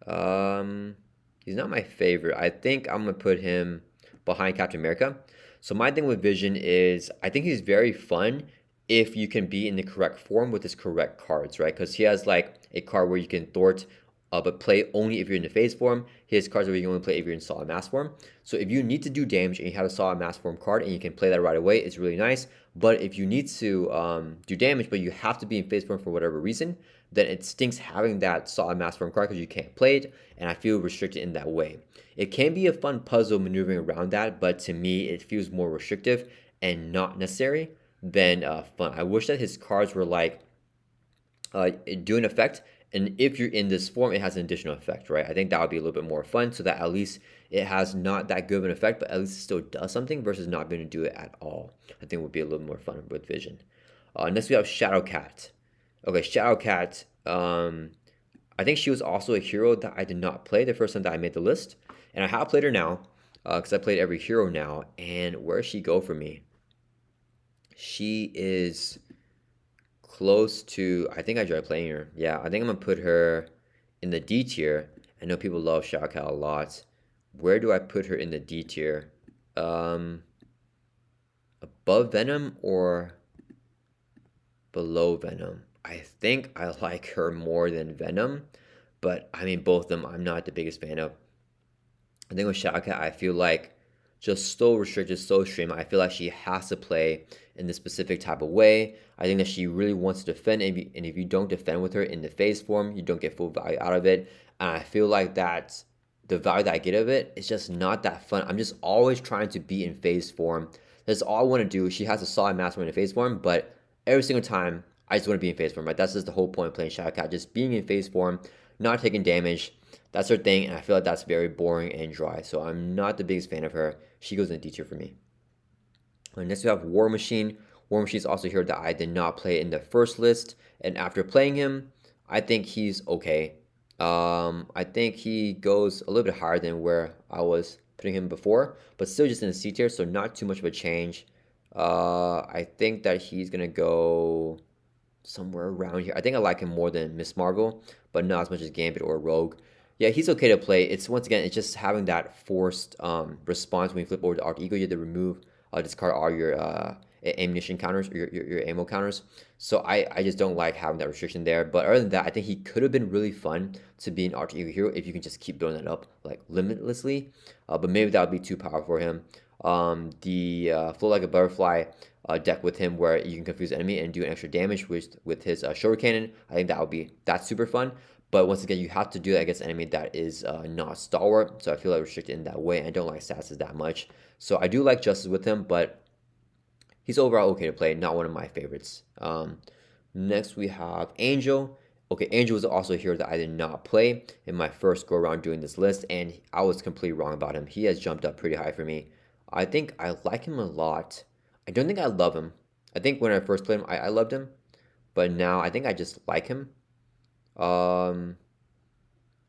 He's not my favorite. I think I'm going to put him behind Captain America. So my thing with Vision is I think he's very fun if you can be in the correct form with his correct cards, right? Because he has like a card where you can thwart, but play only if you're in the phase form. His cards where you can only play if you're in solid mass form. So if you need to do damage and you have a solid mass form card and you can play that right away, it's really nice. But if you need to do damage, but you have to be in phase form for whatever reason, then it stinks having that solid mass form card because you can't play it, and I feel restricted in that way. It can be a fun puzzle maneuvering around that, but to me, it feels more restrictive and not necessary than fun. I wish that his cards were like do an effect, and if you're in this form, it has an additional effect, right? I think that would be a little bit more fun, so that at least it has not that good of an effect, but at least it still does something versus not being able to do it at all. I think would be a little more fun with Vision. Next we have Shadowcat. Okay, Shadowcat. I think she was also a hero that I did not play the first time that I made the list, and I have played her now because I played every hero now. And where does she go for me? She is close to, I think I tried playing her. Yeah, I think I'm gonna put her in the D tier. I know people love Shadowcat a lot. Where do I put her in the D tier? Above Venom or below Venom? I think I like her more than Venom, but I mean both of them I'm not the biggest fan of. I think with Shadowcat, I feel like just so restricted, so extreme. I feel like she has to play in this specific type of way. I think that she really wants to defend, and if you don't defend with her in the phase form, you don't get full value out of it. And I feel like that the value that I get of it is just not that fun. I'm just always trying to be in phase form. That's all I want to do. She has a solid master in phase form, but every single time I just want to be in phase form, right? That's just the whole point of playing Shadowcat, just being in phase form, not taking damage. That's her thing, and I feel like that's very boring and dry. So I'm not the biggest fan of her. She goes in the D tier for me. Next we have War Machine. War Machine is also here that I did not play in the first list, and after playing him, I think he's okay. I think he goes a little bit higher than where I was putting him before, but still just in the C tier, so not too much of a change. I think that he's gonna go somewhere around here. I think I like him more than Miss Marvel, but not as much as Gambit or Rogue. Yeah, he's okay to play. It's once again, it's just having that forced response when you flip over to Arc Ego. You have to remove, discard all your ammunition counters, or your ammo counters. So I just don't like having that restriction there. But other than that, I think he could have been really fun to be an alter ego hero if you can just keep throwing that up like limitlessly. But maybe that would be too powerful for him. The float like a butterfly deck with him, where you can confuse the enemy and do an extra damage with his shoulder cannon. I think that's super fun. But once again, you have to do that against an enemy that is not stalwart. So I feel like restricted in that way. I don't like Sasses that much. So I do like Justice with him, but he's overall okay to play. Not one of my favorites. Next we have Angel. Okay, Angel was also a hero that I did not play in my first go around doing this list, and I was completely wrong about him. He has jumped up pretty high for me. I think I like him a lot. I don't think I love him. I think when I first played him, I loved him, but now I think I just like him. Um,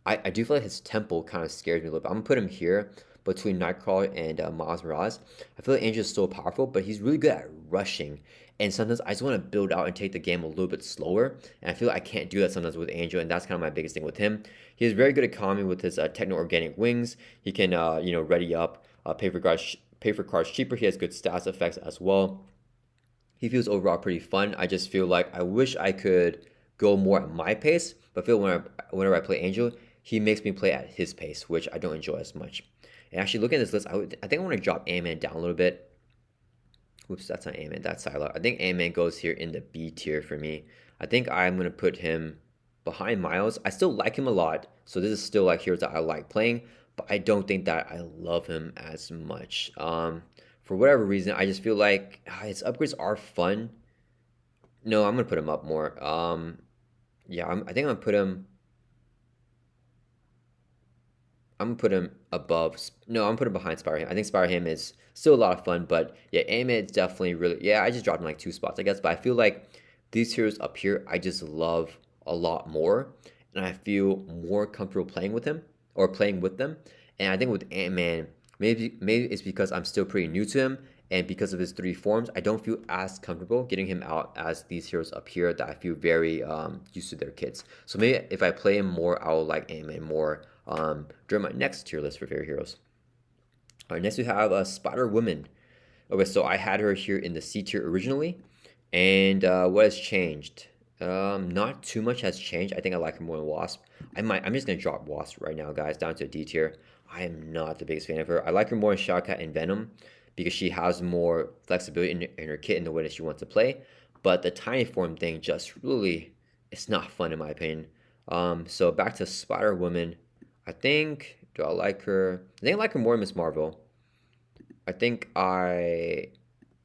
I do feel like his tempo kind of scares me a little bit. I'm gonna put him here between Nightcrawler and Miles Morales. I feel like Angel is so powerful, but he's really good at rushing. And sometimes I just want to build out and take the game a little bit slower. And I feel like I can't do that sometimes with Angel, and that's kind of my biggest thing with him. He is very good at economy with his techno-organic wings. He can, ready up, pay for cards cheaper. He has good stats effects as well. He feels overall pretty fun. I just feel like I wish I could go more at my pace, but I feel whenever I play Angel, he makes me play at his pace, which I don't enjoy as much. And actually, looking at this list, I think I want to drop Ant-Man down a little bit. Whoops, that's not Ant-Man, that's Psylocke. I think Ant-Man goes here in the B tier for me. I think I'm going to put him behind Miles. I still like him a lot, so this is still like heroes that I like playing, but I don't think that I love him as much. For whatever reason, I just feel like his upgrades are fun. No, I'm going to put him up more. Yeah, I think I'm going to put him above. No, I'm putting him behind Spider-Ham. I think Spider-Ham is still a lot of fun, but yeah, Ant-Man is definitely really. Yeah, I just dropped him like 2 spots, I guess. But I feel like these heroes up here, I just love a lot more, and I feel more comfortable playing with him or playing with them. And I think with Ant-Man, maybe it's because I'm still pretty new to him, and because of his 3 forms, I don't feel as comfortable getting him out as these heroes up here that I feel very used to their kits. So maybe if I play him more, I'll like Ant-Man more during my next tier list for favorite heroes. All right, next we have Spider-Woman. Okay, so I had her here in the C tier originally, and what has changed? Not too much has changed. I think I like her more than Wasp. I'm just gonna drop Wasp right now, guys, down to a D tier. I am not the biggest fan of her. I like her more in Shotgun and Venom because she has more flexibility in her kit in the way that she wants to play. But the tiny form thing just really, it's not fun in my opinion. So back to Spider-Woman. Do I like her? I think I like her more than Miss Marvel. I think I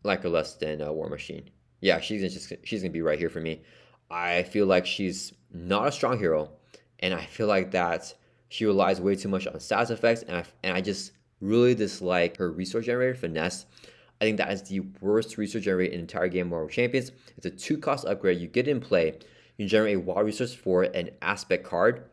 like her less than War Machine. Yeah, she's gonna be right here for me. I feel like she's not a strong hero, and I feel like that she relies way too much on stats effects, and I just really dislike her resource generator, Finesse. I think that is the worst resource generator in the entire game of Marvel Champions. It's a 2-cost upgrade. You get it in play. You generate a wild resource for an aspect card.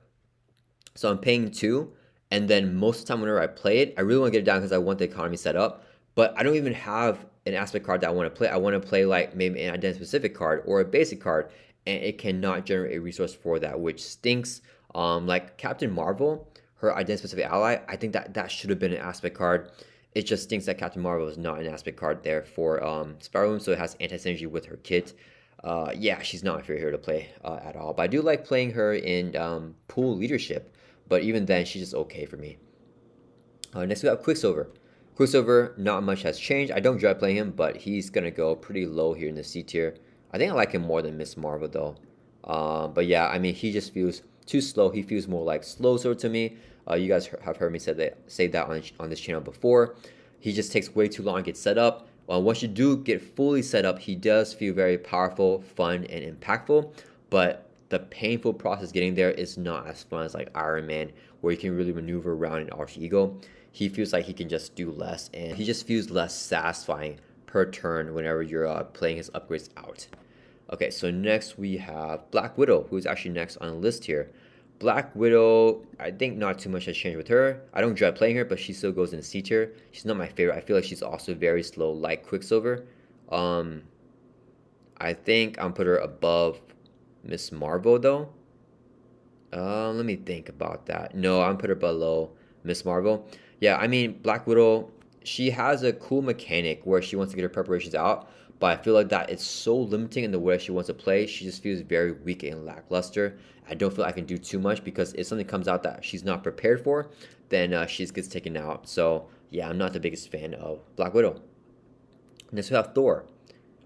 So I'm paying 2, and then most of the time whenever I play it, I really want to get it down because I want the economy set up. But I don't even have an aspect card that I want to play. I want to play like maybe an identity specific card or a basic card, and it cannot generate a resource for that, which stinks. Like Captain Marvel, her identity specific ally, I think that should have been an aspect card. It just stinks that Captain Marvel is not an aspect card there for Spider-Woman, so it has anti-synergy with her kit. Yeah, she's not my favorite hero to play at all. But I do like playing her in pool leadership. But even then, she's just okay for me. Next we have Quicksilver. Quicksilver, not much has changed. I don't dread playing him, but he's going to go pretty low here in the C tier. I think I like him more than Miss Marvel, though. But yeah, I mean, he just feels too slow. He feels more like slow sword to me. You guys have heard me say that on this channel before. He just takes way too long to get set up. Once you do get fully set up, he does feel very powerful, fun, and impactful. But the painful process getting there is not as fun as like Iron Man, where you can really maneuver around an alter ego. He feels like he can just do less, and he just feels less satisfying per turn whenever you're playing his upgrades out. Okay, so next we have Black Widow, who's actually next on the list here. Black Widow, I think not too much has changed with her. I don't dread playing her, but she still goes in C tier. She's not my favorite. I feel like she's also very slow, like Quicksilver. I think I'm put her above Miss Marvel though. Let me think about that. No, I'm put her below Miss Marvel. Yeah, I mean Black Widow, she has a cool mechanic where she wants to get her preparations out, but I feel like that it's so limiting in the way she wants to play. She just feels very weak and lackluster. I don't feel I can do too much because if something comes out that she's not prepared for, then she just gets taken out. So yeah, I'm not the biggest fan of Black Widow. Next we have Thor.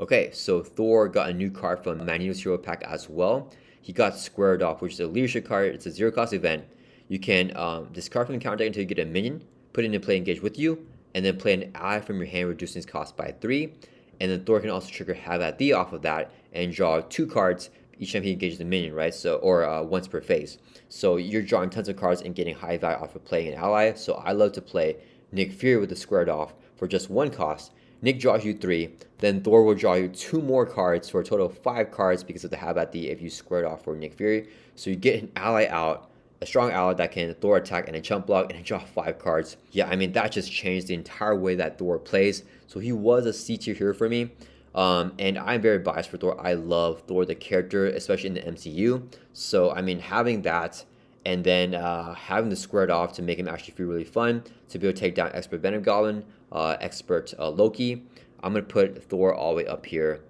Okay, so Thor got a new card from Magneto's Hero Pack as well. He got Squared Off, which is a leadership card. It's a 0-cost event. You can discard from the counter deck until you get a minion, put it into play, engage with you, and then play an ally from your hand, reducing its cost by 3. And then Thor can also trigger Have At Thee off of that and draw 2 cards each time he engages a minion, right? So, or once per phase. So you're drawing tons of cards and getting high value off of playing an ally. So I love to play Nick Fury with the Squared Off for just 1 cost. Nick draws you 3, then Thor will draw you 2 more cards for a total of 5 cards because of the Have At Thee if you squared off for Nick Fury. So you get an ally out, a strong ally that can Thor attack and a jump block and draw 5 cards. Yeah, I mean, that just changed the entire way that Thor plays. So he was a C tier hero for me. And I'm very biased for Thor. I love Thor, the character, especially in the MCU. So, I mean, having that and then having the squared off to make him actually feel really fun, to be able to take down Expert Venom Goblin, Expert Loki. I'm going to put Thor all the way up here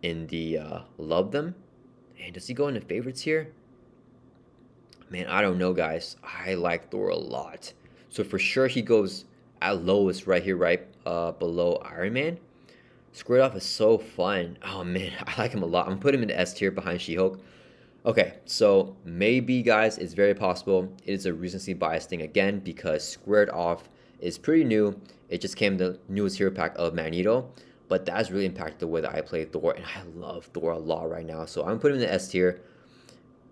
in the love them. And does he go into favorites here? Man, I don't know, guys. I like Thor a lot. So for sure he goes at lowest right here, right below Iron Man. Squared off is so fun. Oh man, I like him a lot. I'm going to put him in the S tier behind She-Hulk. Okay, so maybe, guys, it's very possible it is a recency bias thing again because Squared Off is pretty new. It just came the newest hero pack of Magneto, but that has really impacted the way that I play Thor, and I love Thor a lot right now. So I'm putting him in the S tier.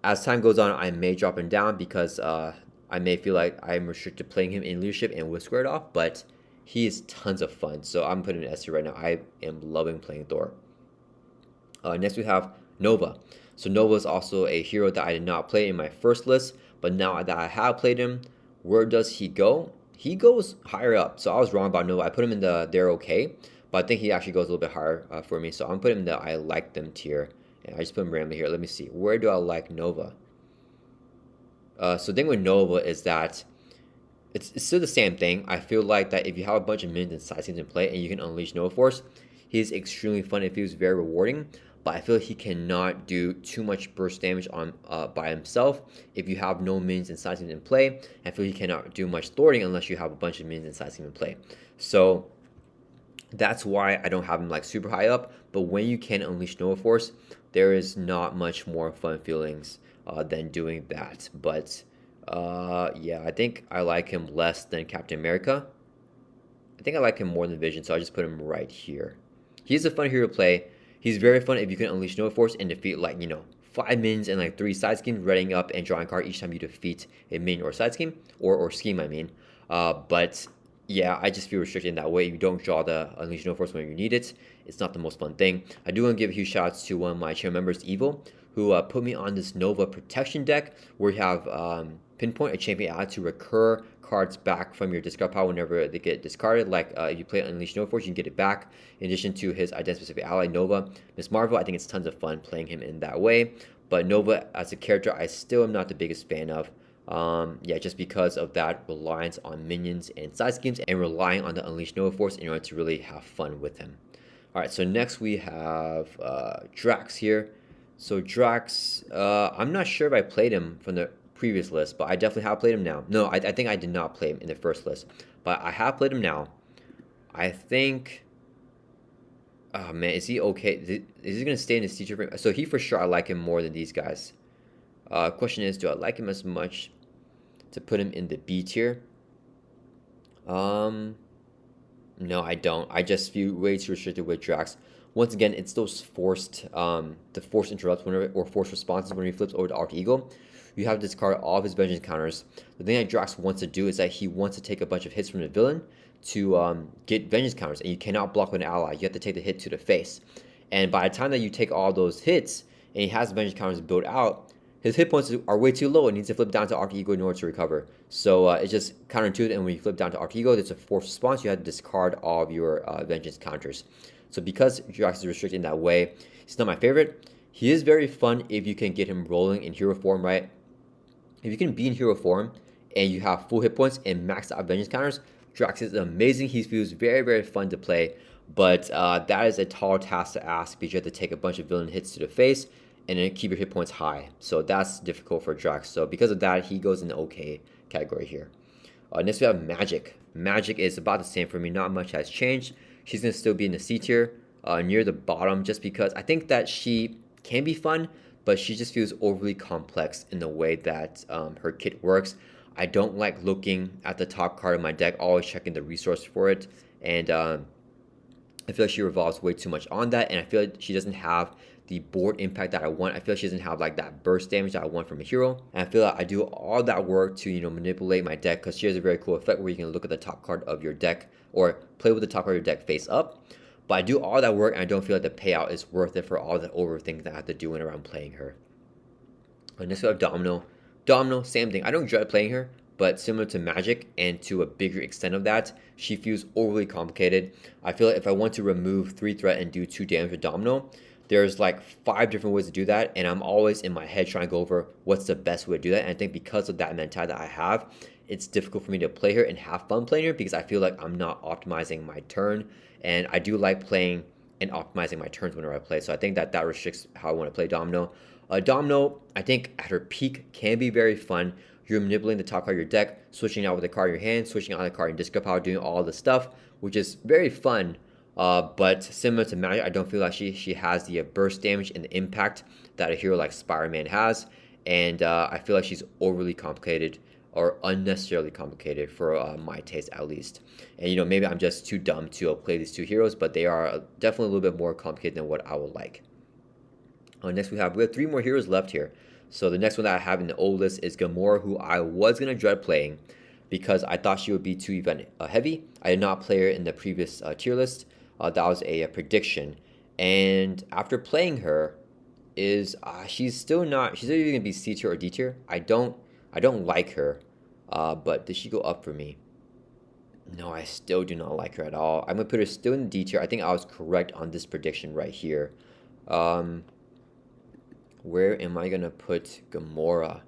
As time goes on, I may drop him down because I may feel like I'm restricted playing him in leadership and with Squared Off, but he is tons of fun. So I'm putting him in S tier right now. I am loving playing Thor. Next we have Nova. So Nova is also a hero that I did not play in my first list, but now that I have played him, where does he go? He goes higher up. So I was wrong about Nova. I put him in the they're okay, but I think he actually goes a little bit higher for me. So I'm putting him in the I like them tier, and I just put him randomly here. Let me see. Where do I like Nova? So the thing with Nova is that it's still the same thing. I feel like that if you have a bunch of minions and side scenes in play and you can unleash Nova Force, he's extremely fun. It feels very rewarding. But I feel like he cannot do too much burst damage on by himself if you have no minions and side teams in play. I feel he cannot do much thwarting unless you have a bunch of minions and side teams in play. So that's why I don't have him like super high up. But when you can unleash Nova Force, there is not much more fun feelings than doing that. But yeah, I think I like him less than Captain America. I think I like him more than Vision, so I just put him right here. He's a fun hero to play. He's very fun if you can unleash Nova Force and defeat, like, 5 minions and like 3 side schemes, readying up and drawing a card each time you defeat a minion or side scheme, or scheme, I mean. But yeah, I just feel restricted in that way. You don't draw the unleash Nova Force when you need it. It's not the most fun thing. I do want to give a huge shout out to one of my channel members, Evil, who put me on this Nova protection deck where you have pinpoint a champion ally to recur cards back from your discard pile whenever they get discarded. Like if you play Unleash Nova Force, you can get it back. In addition to his identity-specific ally, Nova. Miss Marvel, I think it's tons of fun playing him in that way. But Nova as a character, I still am not the biggest fan of. Yeah, just because of that reliance on minions and side schemes and relying on the Unleash Nova Force in order to really have fun with him. Alright, so next we have Drax here. So Drax, I'm not sure if I played him from the previous list, but I definitely have played him now. No, I think I did not play him in the first list, but I have played him now. I think, oh man, is he okay? Is he going to stay in his teacher frame? So he for sure, I like him more than these guys. Question is, do I like him as much to put him in the B tier? No, I don't. I just feel way too restricted with Drax. Once again, it's those forced, the forced interrupts whenever, or forced responses when he flips over to Arc Eagle. You have to discard all of his vengeance counters. The thing that Drax wants to do is that he wants to take a bunch of hits from the villain to get vengeance counters, and you cannot block with an ally. You have to take the hit to the face. And by the time that you take all those hits, and he has vengeance counters built out, his hit points are way too low and needs to flip down to Arc Ego in order to recover. So it's just counterintuitive, and when you flip down to Arc Ego, there's a forced response. You have to discard all of your vengeance counters. So because Drax is restricted in that way, he's not my favorite. He is very fun if you can get him rolling in hero form, right? If you can be in hero form and you have full hit points and maxed out vengeance counters, Drax is amazing. He feels very, very fun to play. But that is a tall task to ask because you have to take a bunch of villain hits to the face and then keep your hit points high. So that's difficult for Drax. So because of that, he goes in the okay category here. Next we have Magic. Magic is about the same for me. Not much has changed. She's going to still be in the C tier, near the bottom, just because I think that she can be fun, but she just feels overly complex in the way that her kit works. I don't like looking at the top card of my deck, always checking the resource for it, and I feel like she revolves way too much on that, and I feel like she doesn't have the board impact that I want. I feel like she doesn't have like that burst damage that I want from a hero, and I feel like I do all that work to, you know, manipulate my deck, because she has a very cool effect where you can look at the top card of your deck or play with the top card of your deck face up. But I do all that work and I don't feel like the payout is worth it for all the overthink that I have to do when around playing her. And next we have Domino. Domino, same thing. I don't dread playing her, but similar to Magic and to a bigger extent of that, she feels overly complicated. I feel like if I want to remove 3 threat and do 2 damage with Domino, there's like 5 different ways to do that, and I'm always in my head trying to go over what's the best way to do that. And I think because of that mentality that I have, it's difficult for me to play her and have fun playing her because I feel like I'm not optimizing my turn, and I do like playing and optimizing my turns whenever I play. So I think that that restricts how I want to play Domino. Domino, I think at her peak, can be very fun. You're manipulating the top card of your deck, switching out with the card in your hand, switching out the card in discard power, doing all the stuff, which is very fun. But similar to Magic, I don't feel like she has the burst damage and the impact that a hero like Spider-Man has. And I feel like she's overly complicated or unnecessarily complicated for my taste, at least. And, you know, maybe I'm just too dumb to play these 2 heroes, but they are definitely a little bit more complicated than what I would like. Next we have 3 more heroes left here. So the next one that I have in the old list is Gamora, who I was going to dread playing because I thought she would be too event heavy. I did not play her in the previous tier list. That was a prediction. And after playing her, she's still not, she's either going to be C tier or D tier. I don't like her, but did she go up for me? No, I still do not like her at all. I'm going to put her still in D tier. I think I was correct on this prediction right here. Where am I going to put Gamora?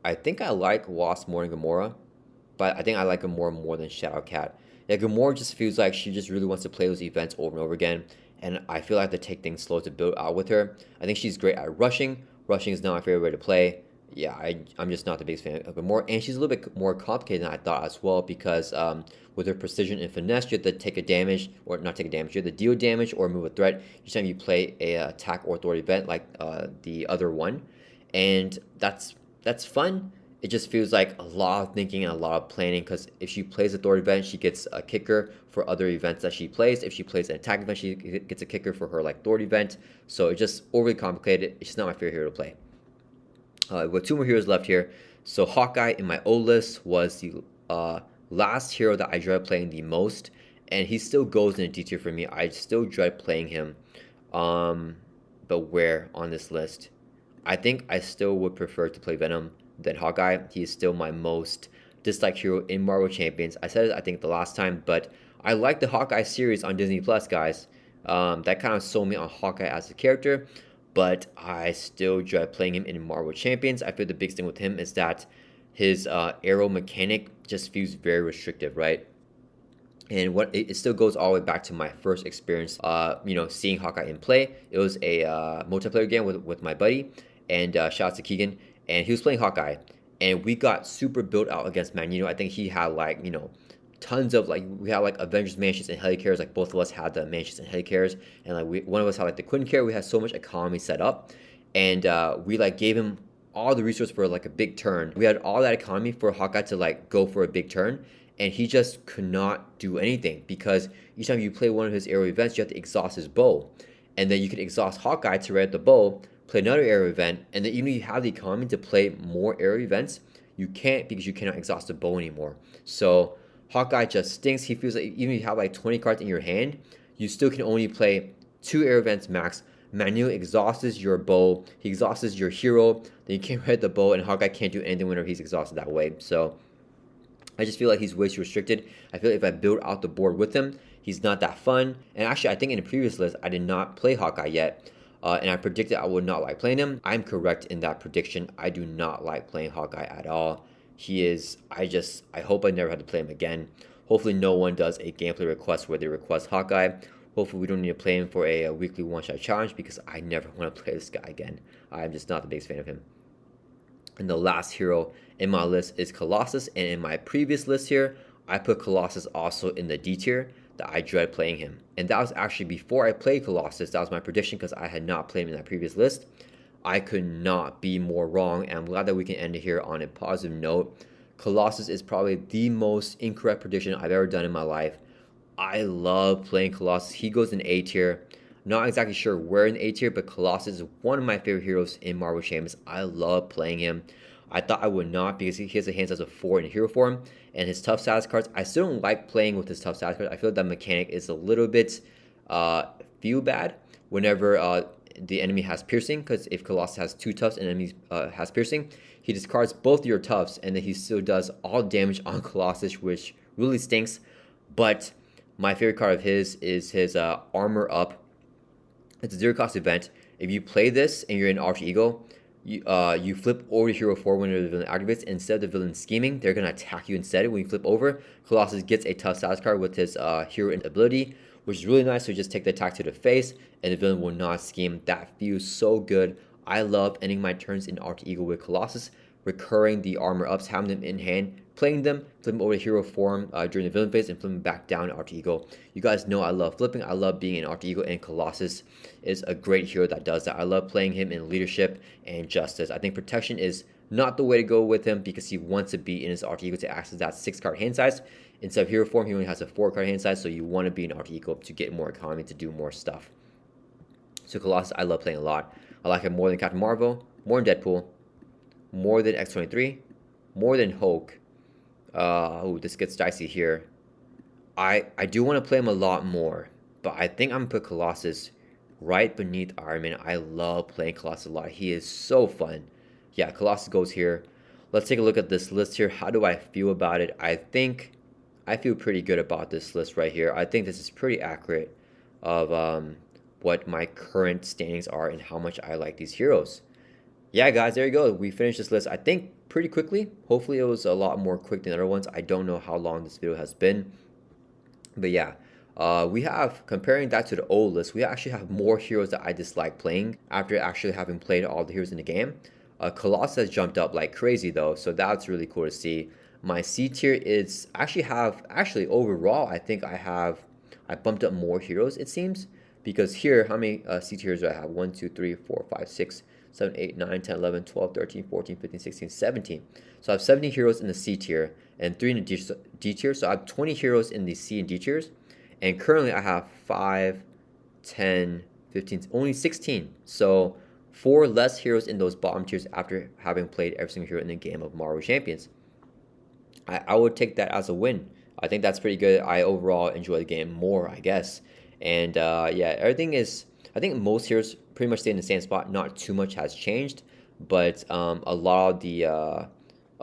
I think I like Wasp more than Gamora, but I think I like Gamora more than Shadowcat. Yeah, Gamora just feels like she just really wants to play those events over and over again, and I feel like I have to take things slow to build out with her. I think she's great at rushing. Rushing is not my favorite way to play. Yeah, I'm just not the biggest fan of Gamora, and she's a little bit more complicated than I thought as well, because with her precision and finesse, you have to take a damage, or not take a damage, you have to deal damage or move a threat each time you play a attack or authority event like the other one, and that's fun. It just feels like a lot of thinking and a lot of planning, because if she plays authority event, she gets a kicker for other events that she plays. If she plays an attack event, she gets a kicker for her like authority event. So it's just overly complicated. It's just not my favorite hero to play. With 2 more heroes left here. So Hawkeye in my old list was the last hero that I dread playing the most, and he still goes in a D tier for me. I still dread playing him, but where on this list? I think I still would prefer to play Venom than Hawkeye. He is still my most disliked hero in Marvel Champions. I said it, I think, the last time, but I like the Hawkeye series on Disney Plus, guys. That kind of sold me on Hawkeye as a character, but I still dread playing him in Marvel Champions. I feel the biggest thing with him is that his arrow mechanic just feels very restrictive, right? And what it still goes all the way back to my first experience, you know, seeing Hawkeye in play. It was a multiplayer game with my buddy, and shout out to Keegan, and he was playing Hawkeye, and we got super built out against Magneto. I think he had like, you know, tons of like, we had like Avengers mansions and helicarriers. Like both of us had the mansions and helicarriers, and like one of us had like the Quinn carrier. We had so much economy set up, and we like gave him all the resources for like a big turn. We had all that economy for Hawkeye to like go for a big turn, and he just could not do anything, because each time you play one of his arrow events, you have to exhaust his bow, and then you could exhaust Hawkeye to read the bow, play another arrow event, and then even if you have the economy to play more arrow events, you can't, because you cannot exhaust the bow anymore. So Hawkeye just stinks. He feels like even if you have like 20 cards in your hand, you still can only play 2 arrow events max. Magneto exhausts your bow, he exhausts your hero, then you can't read the bow, and Hawkeye can't do anything whenever he's exhausted that way. So I just feel like he's way too restricted. I feel like if I build out the board with him, he's not that fun. And actually, I think in the previous list, I did not play Hawkeye yet, and I predicted I would not like playing him. I'm correct in that prediction. I do not like playing Hawkeye at all. He is, I hope I never have to play him again. Hopefully no one does a gameplay request where they request Hawkeye. Hopefully we don't need to play him for a weekly one-shot challenge, because I never want to play this guy again. I'm just not the biggest fan of him. And the last hero in my list is Colossus, and in my previous list here, I put Colossus also in the D tier, that I dread playing him. And that was actually before I played Colossus. That was my prediction, because I had not played him in that previous list. I could not be more wrong, and I'm glad that we can end it here on a positive note. Colossus is probably the most incorrect prediction I've ever done in my life. I love playing Colossus. He goes in A tier. Not exactly sure where in A tier, but Colossus is one of my favorite heroes in Marvel Champions. I love playing him. I thought I would not, because he has a hand size of 4 in hero form, and his tough status cards, I still don't like playing with his tough status cards. I feel like that mechanic is a little bit feel bad whenever the enemy has piercing, because if Colossus has 2 toughs and enemy has piercing, he discards both your toughs, and then he still does all damage on Colossus, which really stinks. But my favorite card of his is his Armor Up. It's a 0-cost event. If you play this and you're in Alter Ego, you flip over to hero 4 when the villain activates. Instead of the villain scheming, they're going to attack you instead. When you flip over, Colossus gets a tough status card with his hero ability, which is really nice. So you just take the attack to the face, and the villain will not scheme. That feels so good. I love ending my turns in Alter Ego with Colossus, recurring the armor ups, having them in hand, playing them, flipping over to hero form during the villain phase, and flipping back down to Alter Ego. You guys know I love flipping. I love being in Alter Ego, and Colossus is a great hero that does that. I love playing him in leadership and justice. I think protection is not the way to go with him, because he wants to be in his Alter Ego to access that 6-card hand size. Instead of hero form, he only has a 4-card hand size, so you want to be in Alter Ego to get more economy, to do more stuff. So Colossus, I love playing a lot. I like him more than Captain Marvel, more than Deadpool, more than X-23, more than Hulk. Oh, this gets dicey here. I do want to play him a lot more, but I think I'm going to put Colossus right beneath Iron Man. I love playing Colossus a lot. He is so fun. Yeah, Colossus goes here. Let's take a look at this list here. How do I feel about it? I think I feel pretty good about this list right here. I think this is pretty accurate of what my current standings are and how much I like these heroes. Yeah, guys, there you go. We finished this list, I think, pretty quickly. Hopefully it was a lot more quick than other ones. I don't know how long this video has been. But yeah, we have, comparing that to the old list, we actually have more heroes that I dislike playing after actually having played all the heroes in the game. Colossus has jumped up like crazy though, so that's really cool to see. My C tier is actually overall, I think I bumped up more heroes, it seems. Because here, how many C tiers do I have? 1, 2, 3, 4, 5, 6, 7, 8, 9, 10, 11, 12, 13, 14, 15, 16, 17. So I have 70 heroes in the C tier and 3 in the D tier. So I have 20 heroes in the C and D tiers. And currently I have 5, 10, 15, only 16. So 4 less heroes in those bottom tiers after having played every single hero in the game of Marvel Champions. I would take that as a win. I think that's pretty good. I overall enjoy the game more, I guess. And yeah, everything is, I think most heroes pretty much stay in the same spot. Not too much has changed, but a lot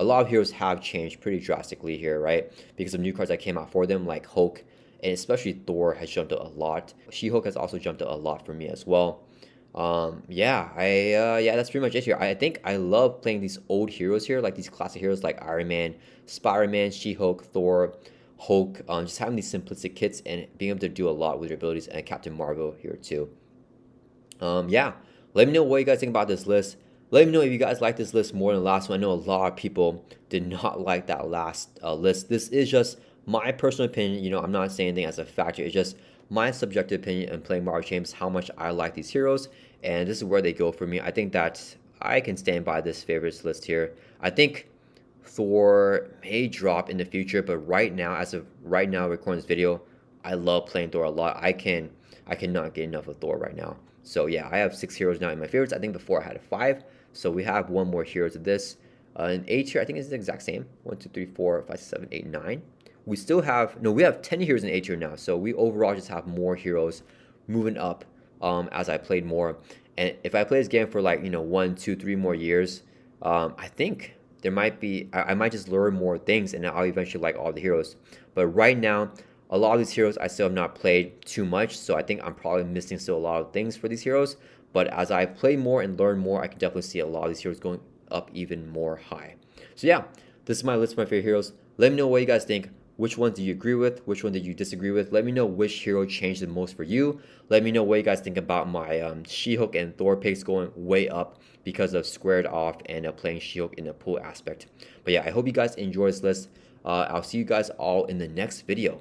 of heroes have changed pretty drastically here, right? Because of new cards that came out for them, like Hulk, and especially Thor has jumped up a lot. She-Hulk has also jumped up a lot for me as well. Yeah, that's pretty much it here. I think I love playing these old heroes here, like these classic heroes like Iron Man, Spider-Man, She-Hulk, Thor, Hulk, just having these simplistic kits and being able to do a lot with your abilities, and Captain Marvel here too. Yeah, let me know what you guys think about this list. Let me know if you guys like this list more than the last one. I know a lot of people did not like that last list. This is just my personal opinion. You know, I'm not saying anything as a factor. It's just my subjective opinion in playing Marvel Champions, how much I like these heroes, and this is where they go for me. I think that I can stand by this favorites list here. I think Thor may drop in the future, but right now, as of right now, recording this video, I love playing Thor a lot. I cannot get enough of Thor right now. So yeah, I have 6 heroes now in my favorites. I think before I had 5, so we have one more heroes of this. In A tier, I think it's the exact same. 1, 2, 3, 4, 5, 6, 7, 8, 9. We still have, no, we have 10 heroes in A tier now. So we overall just have more heroes moving up as I played more. And if I play this game for like, 1, 2, 3 more years, I think there might be, I might just learn more things and I'll eventually like all the heroes. But right now, a lot of these heroes I still have not played too much, so I think I'm probably missing still a lot of things for these heroes. But as I play more and learn more, I can definitely see a lot of these heroes going up even more high. So yeah, this is my list of my favorite heroes. Let me know what you guys think. Which one do you agree with? Which one did you disagree with? Let me know which hero changed the most for you. Let me know what you guys think about my She-Hulk and Thor picks going way up because of squared off and playing She-Hulk in the pool aspect. But yeah, I hope you guys enjoy this list. I'll see you guys all in the next video.